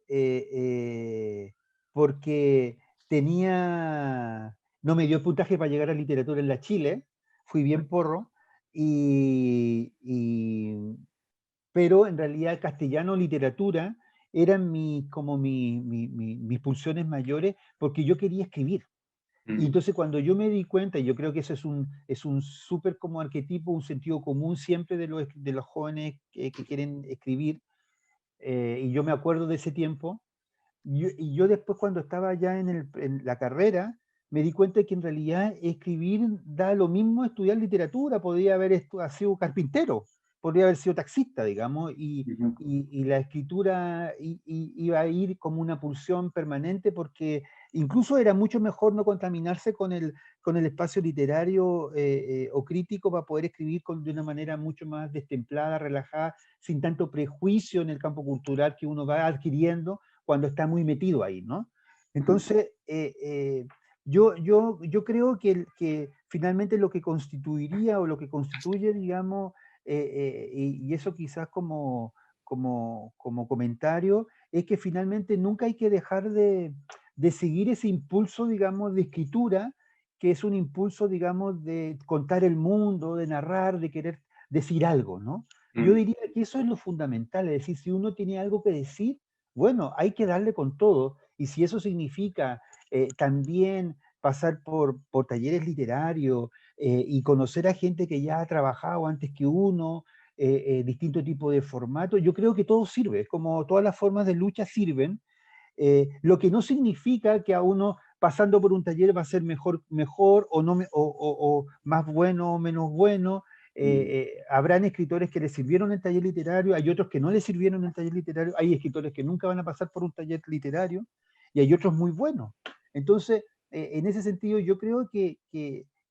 eh, eh, porque no me dio puntaje para llegar a literatura en la Chile, fui bien porro, y pero en realidad castellano, literatura, eran mis pulsiones mayores, porque yo quería escribir. Y Mm. entonces cuando yo me di cuenta, y yo creo que eso es un súper como arquetipo, un sentido común siempre de los jóvenes que quieren escribir, y yo me acuerdo de ese tiempo, y yo después cuando estaba ya en la carrera, me di cuenta de que en realidad escribir da lo mismo estudiar literatura, podría haber sido carpintero, podría haber sido taxista, digamos, Ujú. y la escritura iba a ir como una pulsión permanente, porque incluso era mucho mejor no contaminarse con el espacio literario o crítico, para poder escribir de una manera mucho más destemplada, relajada, sin tanto prejuicio en el campo cultural que uno va adquiriendo cuando está muy metido ahí, ¿no? Entonces, yo creo que finalmente lo que constituiría o lo que constituye, digamos, y eso quizás como comentario, es que finalmente nunca hay que dejar de seguir ese impulso, digamos, de escritura, que es un impulso, digamos, de contar el mundo, de narrar, de querer decir algo, ¿no? Yo Mm. diría que eso es lo fundamental, es decir, si uno tiene algo que decir, bueno, hay que darle con todo, y si eso significa también pasar por talleres literarios y conocer a gente que ya ha trabajado antes que uno, distinto tipo de formato, yo creo que todo sirve, es como todas las formas de lucha sirven, Lo que no significa que a uno pasando por un taller va a ser mejor o, no, o más bueno o menos bueno. Habrán escritores que les sirvieron el taller literario, hay otros que no les sirvieron el taller literario, hay escritores que nunca van a pasar por un taller literario, y hay otros muy buenos. Entonces, en ese sentido, yo creo que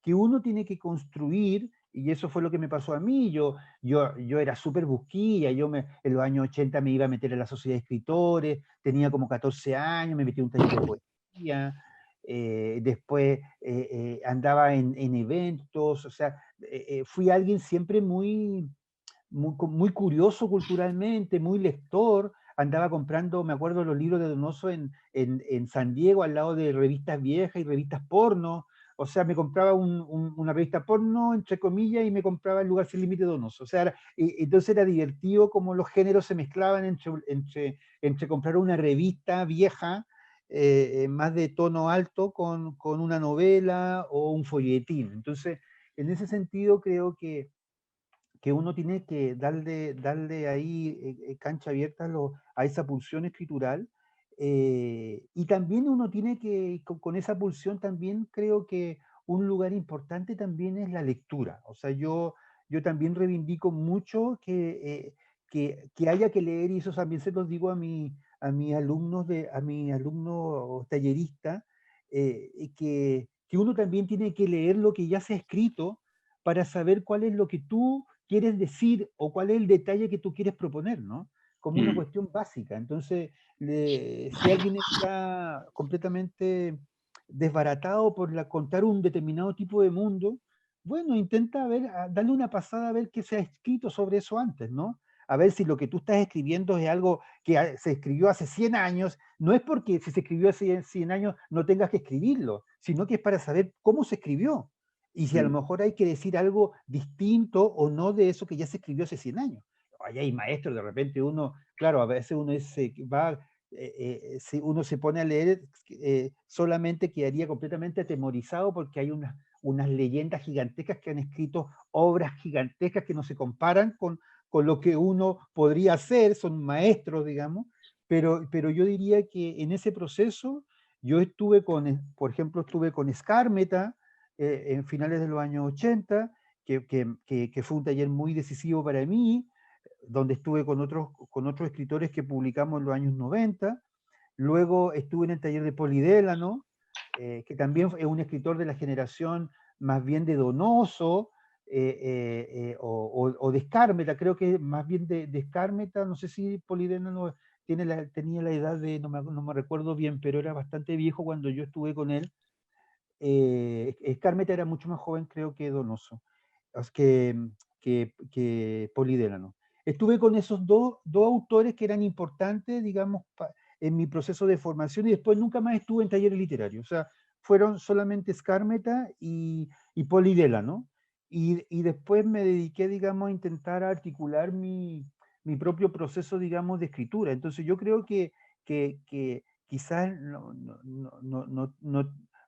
uno tiene que construir, y eso fue lo que me pasó a mí. Yo era súper busquilla, en los años 80 me iba a meter en la sociedad de escritores, tenía como 14 años, me metí en un taller de poesía, después andaba en eventos, o sea, fui alguien siempre muy curioso culturalmente, muy lector. Andaba comprando, me acuerdo, los libros de Donoso en San Diego, al lado de revistas viejas y revistas porno. O sea, me compraba una revista porno, entre comillas, y me compraba El lugar sin límite de Donoso. O sea, entonces era divertido como los géneros se mezclaban entre comprar una revista vieja, más de tono alto, con una novela o un folletín. Entonces, en ese sentido, creo que uno tiene que darle ahí cancha abierta a esa pulsión escritural, y también uno tiene que, con esa pulsión también creo que un lugar importante también es la lectura. O sea, yo también reivindico mucho que haya que leer, y eso también se los digo a mis alumnos, a mis alumnos talleristas, que uno también tiene que leer lo que ya se ha escrito para saber cuál es lo que tú quieres decir o cuál es el detalle que tú quieres proponer, ¿no? Como una cuestión básica. Entonces, si alguien está completamente desbaratado por contar un determinado tipo de mundo, bueno, intenta darle una pasada a ver qué se ha escrito sobre eso antes, ¿no? A ver si lo que tú estás escribiendo es algo que se escribió hace 100 años. No es porque si se escribió hace 100 años no tengas que escribirlo, sino que es para saber cómo se escribió. Y si a lo mejor hay que decir algo distinto o no de eso que ya se escribió hace 100 años. Allá hay maestros, de repente uno, claro, a veces uno si uno se pone a leer, solamente quedaría completamente atemorizado porque hay unas leyendas gigantescas que han escrito obras gigantescas que no se comparan con lo que uno podría hacer, son maestros, digamos, pero yo diría que en ese proceso yo por ejemplo, estuve con Skármeta, en finales de los años 80, que fue un taller muy decisivo para mí, donde estuve con otros escritores que publicamos en los años 90. Luego estuve en el taller de Polidélano, que también es un escritor de la generación más bien de Donoso, o de Skármeta, creo que más bien de Skármeta. No sé si Polidélano tenía la edad de, no me recuerdo bien, pero era bastante viejo cuando yo estuve con él. Skármeta era mucho más joven, creo, que Donoso, que Polidélano. Estuve con esos dos autores que eran importantes, digamos, en mi proceso de formación, y después nunca más estuve en talleres literarios. O sea, fueron solamente Skármeta y Polidélano. Y después me dediqué, digamos, a intentar articular mi propio proceso, digamos, de escritura. Entonces yo creo que quizás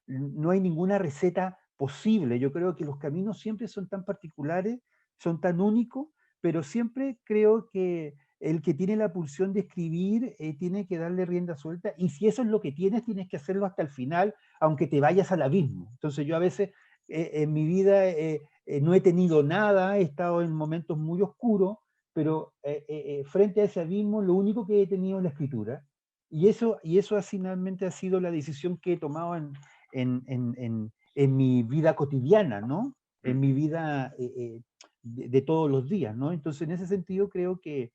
no hay ninguna receta posible. Yo creo que los caminos siempre son tan particulares, son tan únicos, pero siempre creo que el que tiene la pulsión de escribir tiene que darle rienda suelta, y si eso es lo que tienes, tienes que hacerlo hasta el final, aunque te vayas al abismo. Entonces yo a veces en mi vida no he tenido nada, he estado en momentos muy oscuros, pero frente a ese abismo lo único que he tenido es la escritura, y eso finalmente ha sido la decisión que he tomado en mi vida cotidiana, ¿no? En mi vida de todos los días, ¿no? Entonces, en ese sentido, creo que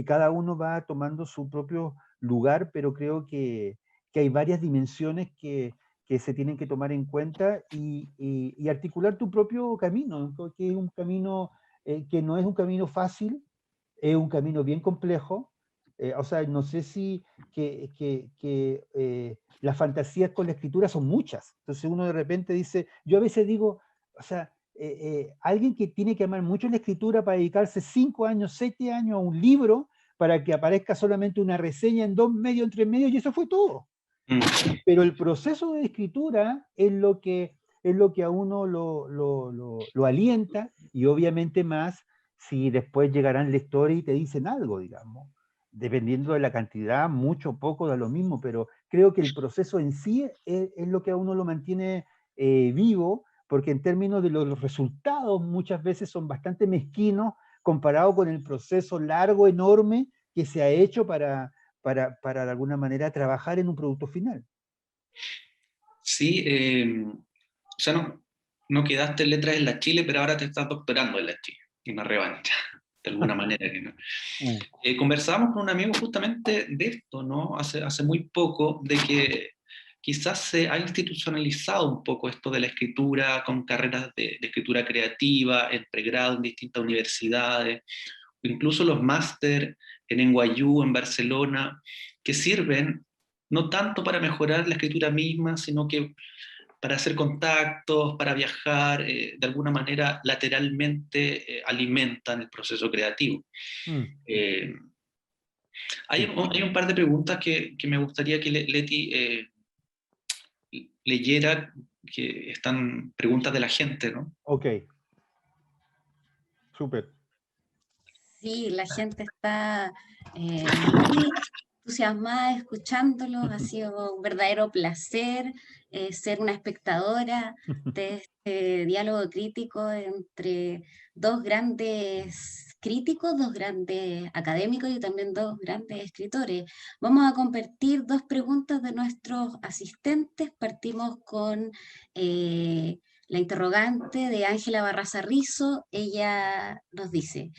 cada uno va tomando su propio lugar, pero creo que hay varias dimensiones que se tienen que tomar en cuenta, y articular tu propio camino, que es un camino que no es un camino fácil, es un camino bien complejo. O sea, no sé si las fantasías con la escritura son muchas. Entonces uno de repente dice, yo a veces digo, o sea, alguien que tiene que amar mucho la escritura para dedicarse 5 años, 7 años a un libro, para que aparezca solamente una reseña en 2 medios, en 3 medios, y eso fue todo. Pero el proceso de escritura es lo que a uno lo alienta, y obviamente más si después llegarán lectores y te dicen algo, digamos. dependiendo de la cantidad, mucho o poco, da lo mismo, pero creo que el proceso en sí es lo que a uno lo mantiene vivo, porque en términos de los resultados muchas veces son bastante mezquinos comparado con el proceso largo, enorme, que se ha hecho para de alguna manera trabajar en un producto final. Sí, o sea, no quedaste en letras en la Chile, pero ahora te estás doctorando en la Chile, una revancha, de alguna manera. Que no. Conversábamos con un amigo justamente de esto, ¿no? Hace muy poco, de que quizás se ha institucionalizado un poco esto de la escritura con carreras de escritura creativa, en pregrado en distintas universidades, incluso los máster en NYU, en Barcelona, que sirven no tanto para mejorar la escritura misma, sino que para hacer contactos, para viajar, de alguna manera lateralmente alimentan el proceso creativo. Eh, hay un par de preguntas que me gustaría que Leti leyera, que están preguntas de la gente, ¿no? Ok, súper. Sí, la gente está muy entusiasmada escuchándolos. Ha sido un verdadero placer ser una espectadora de este diálogo crítico entre dos grandes críticos, dos grandes académicos y también dos grandes escritores. Vamos a compartir dos preguntas de nuestros asistentes. Partimos con la interrogante de Ángela Barraza Rizo. Ella nos dice: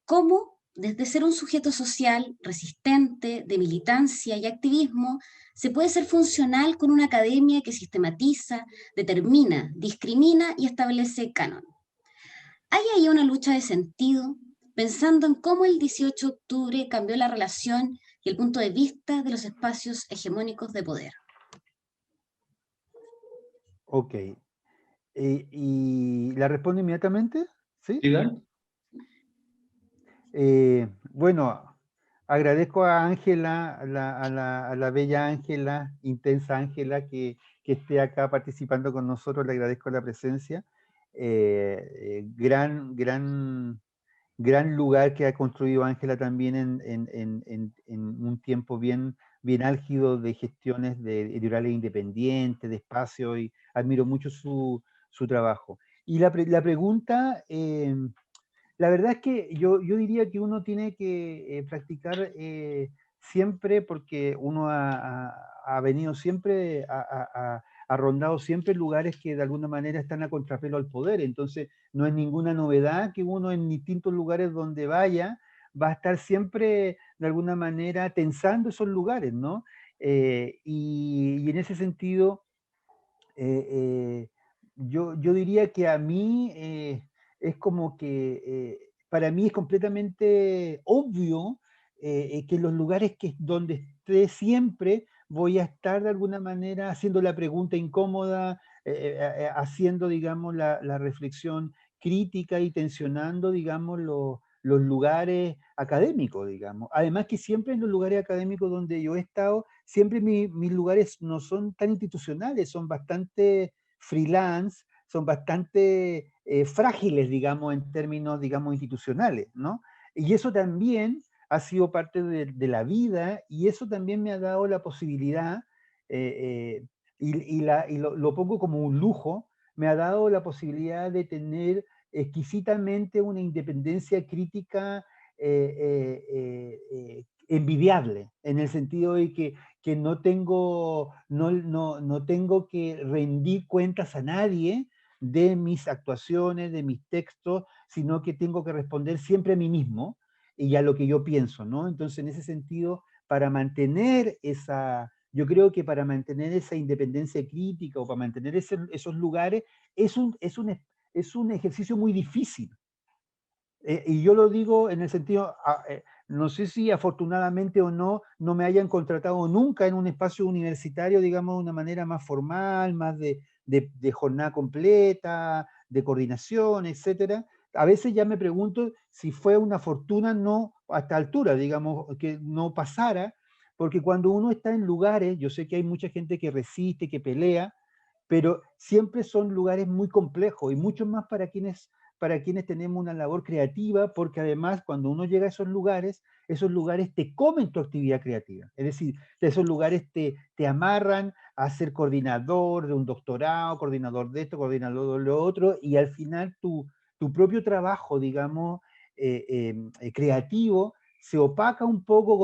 ¿cómo, desde ser un sujeto social resistente, de militancia y activismo, se puede ser funcional con una academia que sistematiza, determina, discrimina y establece canon? ¿Hay ahí una lucha de sentido, pensando en cómo el 18 de octubre cambió la relación y el punto de vista de los espacios hegemónicos de poder? Ok. ¿Y la respondo inmediatamente? ¿Sí? Bueno, agradezco a Ángela, a la bella Ángela, intensa Ángela, que esté acá participando con nosotros, le agradezco la presencia. Gran lugar que ha construido Ángela también en un tiempo bien álgido de gestiones de editoriales independientes, de espacio, y admiro mucho su trabajo. Y la pregunta... la verdad es que yo diría que uno tiene que practicar siempre, porque uno ha venido siempre, ha rondado siempre lugares que de alguna manera están a contrapelo al poder. Entonces, no es ninguna novedad que uno en distintos lugares donde vaya va a estar siempre de alguna manera tensando esos lugares, ¿no? Y en ese sentido, eh, eh, yo diría que a mí es como que para mí es completamente obvio que los lugares donde esté siempre voy a estar de alguna manera haciendo la pregunta incómoda, haciendo, digamos, la reflexión crítica y tensionando, digamos, los lugares académicos, digamos. Además que siempre en los lugares académicos donde yo he estado, siempre mis lugares no son tan institucionales, son bastante freelance, son bastante frágiles, digamos, en términos, digamos, institucionales, ¿no? Y eso también ha sido parte de la vida, y eso también me ha dado la posibilidad, y lo pongo como un lujo, me ha dado la posibilidad de tener exquisitamente una independencia crítica envidiable, en el sentido de que no tengo que rendir cuentas a nadie de mis actuaciones, de mis textos, sino que tengo que responder siempre a mí mismo y a lo que yo pienso, ¿no? Entonces, en ese sentido, yo creo que para mantener esa independencia crítica o para mantener esos lugares, es un ejercicio muy difícil. Y yo lo digo en el sentido, no sé si afortunadamente o no, no me hayan contratado nunca en un espacio universitario, digamos, de una manera más formal, más de jornada completa, de coordinación, etcétera. A veces ya me pregunto si fue una fortuna no a esta altura, digamos, que no pasara, porque cuando uno está en lugares, yo sé que hay mucha gente que resiste, que pelea, pero siempre son lugares muy complejos y mucho más para quienes tenemos una labor creativa, porque además cuando uno llega a esos lugares te comen tu actividad creativa. Es decir, esos lugares te amarran a ser coordinador de un doctorado, coordinador de esto, coordinador de lo otro, y al final tu propio trabajo, digamos, creativo, se opaca un poco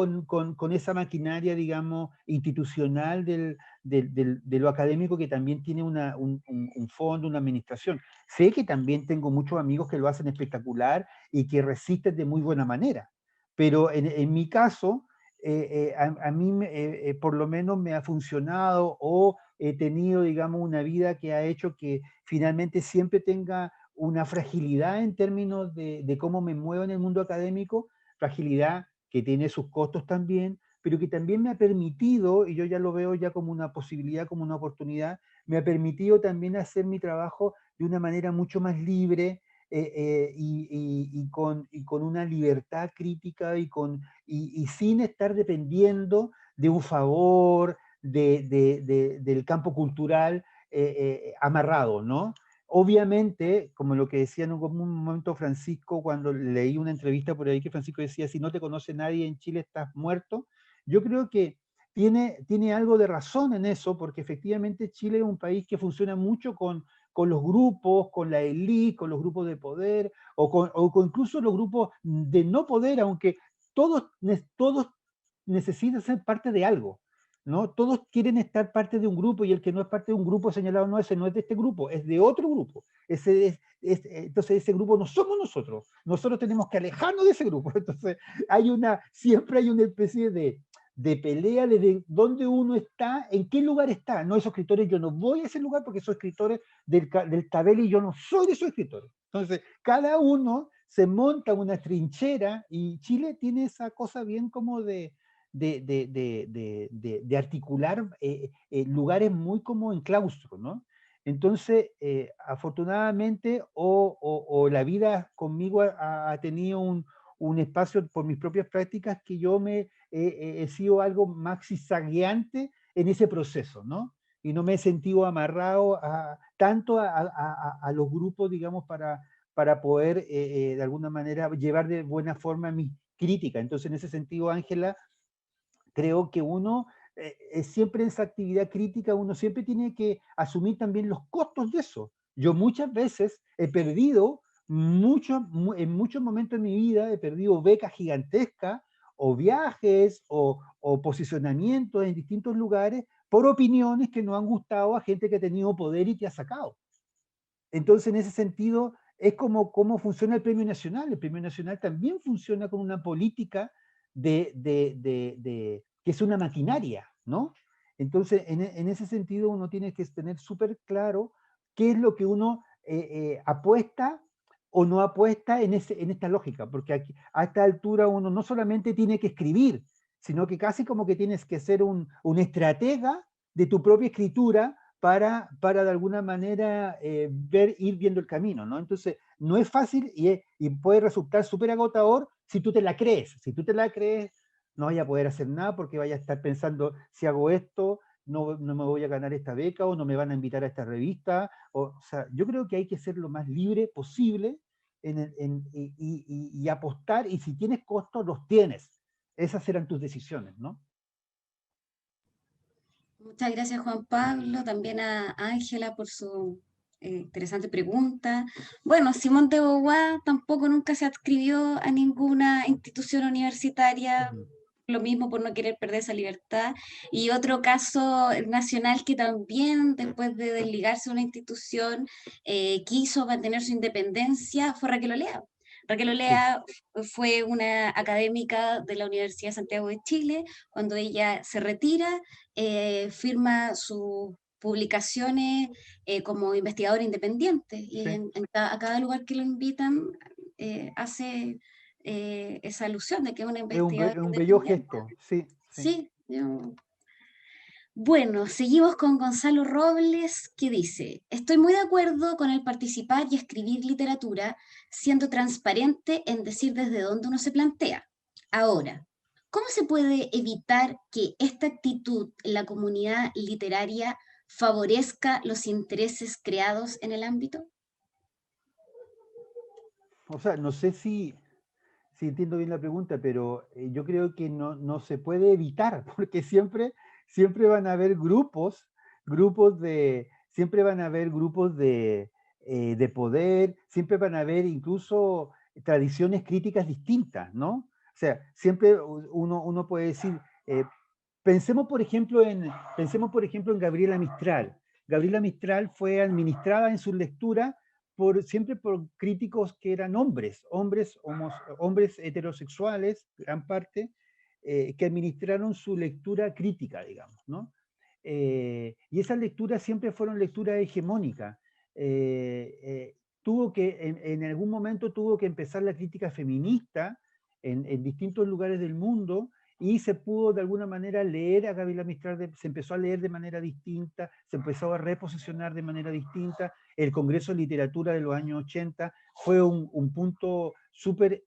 con esa maquinaria, digamos, institucional de lo académico, que también tiene un fondo, una administración. Sé que también tengo muchos amigos que lo hacen espectacular y que resisten de muy buena manera, pero en mi caso, a mí por lo menos me ha funcionado, o he tenido, digamos, una vida que ha hecho que finalmente siempre tenga una fragilidad en términos de cómo me muevo en el mundo académico, fragilidad que tiene sus costos también, pero que también me ha permitido, y yo ya lo veo ya como una posibilidad, como una oportunidad, me ha permitido también hacer mi trabajo de una manera mucho más libre, y con una libertad crítica, y sin estar dependiendo de un favor del campo cultural amarrado, ¿no? Obviamente, como lo que decía en un momento Francisco, cuando leí una entrevista por ahí que Francisco decía, si no te conoce nadie en Chile estás muerto, yo creo que tiene algo de razón en eso, porque efectivamente Chile es un país que funciona mucho con los grupos, con la élite, con los grupos de poder, o con incluso los grupos de no poder, aunque todos necesitan ser parte de algo, ¿no? Todos quieren estar parte de un grupo, y el que no es parte de un grupo señalado, no, ese no es de este grupo, es de otro grupo. Entonces ese grupo no somos nosotros tenemos que alejarnos de ese grupo. Entonces siempre hay una especie de pelea de dónde uno está, en qué lugar está. No, esos escritores, yo no voy a ese lugar porque son escritores del tabel y yo no soy de esos escritores. Entonces, cada uno se monta una trinchera, y Chile tiene esa cosa bien como de articular lugares muy como en claustro, ¿no? Entonces, afortunadamente, o la vida conmigo ha tenido un espacio por mis propias prácticas, que yo he sido algo más zigzagueante en ese proceso, ¿no? Y no me he sentido amarrado tanto a los grupos, digamos, para poder de alguna manera llevar de buena forma mi crítica. Entonces, en ese sentido, Ángela, creo que uno siempre en esa actividad crítica, uno siempre tiene que asumir también los costos de eso. Yo muchas veces he perdido, en muchos momentos de mi vida, he perdido becas gigantescas, o viajes, o posicionamientos en distintos lugares, por opiniones que no han gustado a gente que ha tenido poder y que ha sacado. Entonces, en ese sentido, es como cómo funciona el Premio Nacional. El Premio Nacional también funciona con una política que es una maquinaria, ¿no? Entonces, en ese sentido, uno tiene que tener súper claro qué es lo que uno apuesta o no apuesta en esta lógica, porque aquí, a esta altura uno no solamente tiene que escribir, sino que casi como que tienes que ser un estratega de tu propia escritura para de alguna manera ir viendo el camino, ¿no? Entonces, no es fácil, y puede resultar súper agotador si tú te la crees. Si tú te la crees, no vaya a poder hacer nada, porque vaya a estar pensando, si hago esto, no me voy a ganar esta beca, o no me van a invitar a esta revista. O sea, yo creo que hay que ser lo más libre posible y apostar, y si tienes costos, los tienes. Esas serán tus decisiones, ¿no? Muchas gracias, Juan Pablo, también a Ángela por su interesante pregunta. Bueno, Simón de Beauvoir tampoco nunca se adscribió a ninguna institución universitaria, lo mismo por no querer perder esa libertad. Y otro caso nacional que también, después de desligarse de una institución, quiso mantener su independencia, fue Raquel Olea. Raquel Olea fue una académica de la Universidad de Santiago de Chile. Cuando ella se retira, firma sus publicaciones como investigadora independiente, y a cada lugar que lo invitan hace esa alusión de que es una investigadora Es un bello independiente. gesto, sí. Sí, bueno, seguimos con Gonzalo Robles, que dice: estoy muy de acuerdo con el participar y escribir literatura, siendo transparente en decir desde dónde uno se plantea. Ahora, ¿cómo se puede evitar que esta actitud en la comunidad literaria favorezca los intereses creados en el ámbito? o sea, no sé si entiendo bien la pregunta, pero yo creo que no se puede evitar, porque siempre van a haber siempre van a haber grupos de poder, siempre van a haber incluso tradiciones críticas distintas, ¿no? O sea, siempre uno puede decir, pensemos pensemos por ejemplo en Gabriela Mistral. Gabriela Mistral fue administrada en su lectura siempre por críticos que eran hombres heterosexuales, gran parte, que administraron su lectura crítica, digamos, ¿no? Y esas lecturas siempre fueron lecturas hegemónicas. En algún momento tuvo que empezar la crítica feminista en distintos lugares del mundo, y se pudo de alguna manera leer a Gabriela Mistral, se empezó a leer de manera distinta, se empezó a reposicionar de manera distinta. El Congreso de Literatura de los años 80 fue un punto súper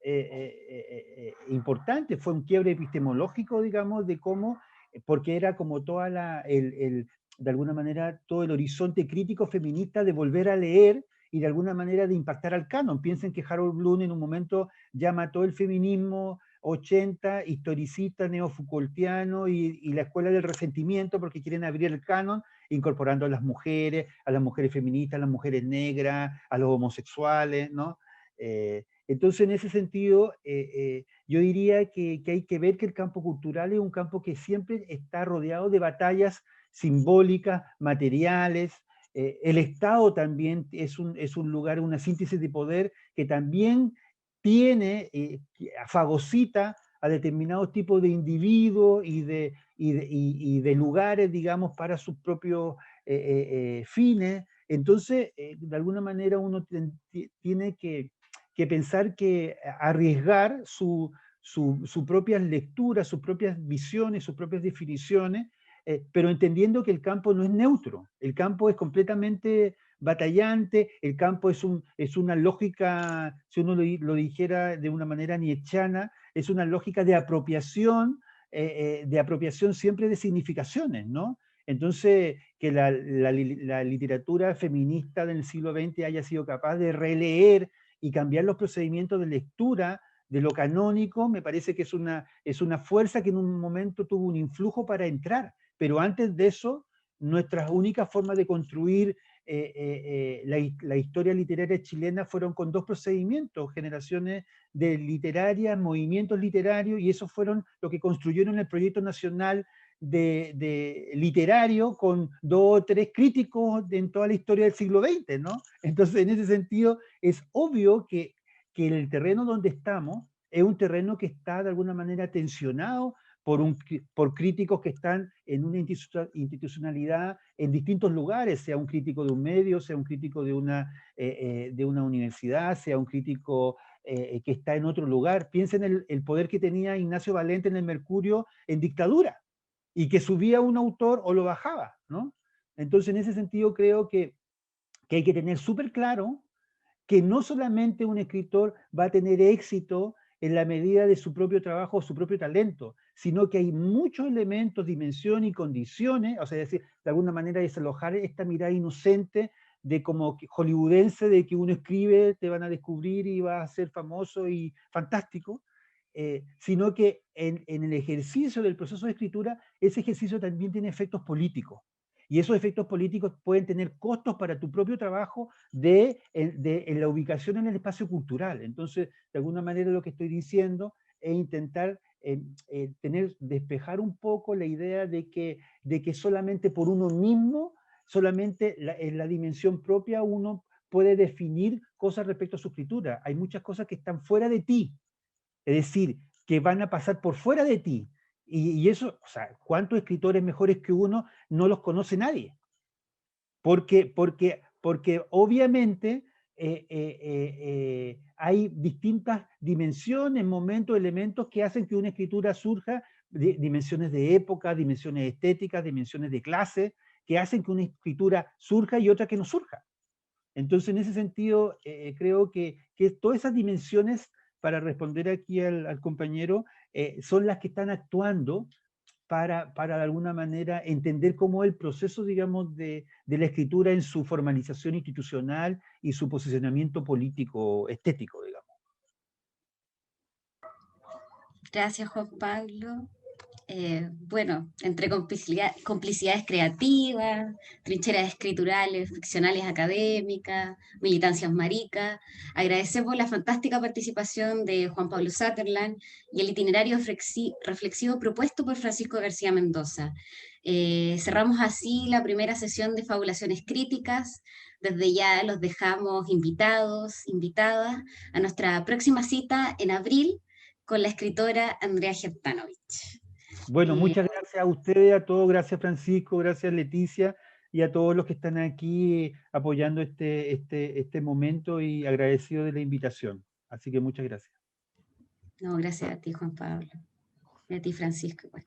importante, fue un quiebre epistemológico, digamos, de cómo, porque era como de alguna manera todo el horizonte crítico feminista de volver a leer y de alguna manera de impactar al canon. Piensen que Harold Bloom en un momento ya mató el feminismo 80, historicista, neofoucaultiano y la escuela del resentimiento, porque quieren abrir el canon incorporando a las mujeres feministas, a las mujeres negras, a los homosexuales, ¿no? Entonces, en ese sentido, yo diría que hay que ver que el campo cultural es un campo que siempre está rodeado de batallas simbólicas, materiales. El Estado también es un lugar, una síntesis de poder que también tiene, fagocita a determinados tipos de individuos y de lugares, digamos, para sus propios fines. Entonces, de alguna manera uno tiene que pensar que arriesgar sus propias lecturas, sus propias visiones, sus propias definiciones, pero entendiendo que el campo no es neutro, el campo es completamente batallante, el campo es una lógica, si uno lo dijera de una manera nietzscheana, es una lógica de apropiación siempre de significaciones, ¿no? Entonces, que la literatura feminista del siglo XX haya sido capaz de releer y cambiar los procedimientos de lectura de lo canónico, me parece que es una fuerza que en un momento tuvo un influjo para entrar, pero antes de eso, nuestras únicas formas de construir la historia literaria chilena fueron con dos procedimientos, generaciones de literarias, movimientos literarios, y esos fueron lo que construyeron el proyecto nacional de literario con 2 o 3 críticos en toda la historia del siglo XX, ¿no? Entonces, en ese sentido, es obvio que el terreno donde estamos es un terreno que está de alguna manera tensionado por críticos que están en una institucionalidad en distintos lugares, sea un crítico de un medio, sea un crítico de una universidad, sea un crítico que está en otro lugar. Piensen en el poder que tenía Ignacio Valente en el Mercurio en dictadura, y que subía un autor o lo bajaba, ¿no? Entonces, en ese sentido, creo que hay que tener súper claro que no solamente un escritor va a tener éxito en la medida de su propio trabajo o su propio talento, sino que hay muchos elementos, dimensiones y condiciones, o sea, es decir, de alguna manera desalojar esta mirada inocente de como hollywoodense de que uno escribe, te van a descubrir y vas a ser famoso y fantástico, sino que en el ejercicio del proceso de escritura, ese ejercicio también tiene efectos políticos. Y esos efectos políticos pueden tener costos para tu propio trabajo en la ubicación en el espacio cultural. Entonces, de alguna manera lo que estoy diciendo es intentar despejar un poco la idea de que solamente por uno mismo, solamente en la dimensión propia, uno puede definir cosas respecto a su escritura. Hay muchas cosas que están fuera de ti, es decir, que van a pasar por fuera de ti. Y eso, o sea, ¿cuántos escritores mejores que uno no los conoce nadie? Porque obviamente hay distintas dimensiones, momentos, elementos que hacen que una escritura surja, dimensiones de época, dimensiones estéticas, dimensiones de clase, que hacen que una escritura surja y otra que no surja. Entonces, en ese sentido, creo que todas esas dimensiones, para responder aquí al compañero, son las que están actuando para de alguna manera entender cómo el proceso, digamos, de la escritura en su formalización institucional y su posicionamiento político estético, digamos. Gracias, Juan Pablo. Bueno, entre complicidades creativas, trincheras escriturales, ficcionales académicas, militancias maricas, agradecemos la fantástica participación de Juan Pablo Sutherland y el itinerario reflexivo propuesto por Francisco García Mendoza. Cerramos así la primera sesión de Fabulaciones Críticas. Desde ya los dejamos invitadas a nuestra próxima cita en abril con la escritora Andrea Jeptanovich. Bueno, muchas gracias a ustedes, a todos, gracias Francisco, gracias Leticia y a todos los que están aquí apoyando este momento y agradecido de la invitación. Así que muchas gracias. No, gracias a ti, Juan Pablo. Y a ti, Francisco. Igual.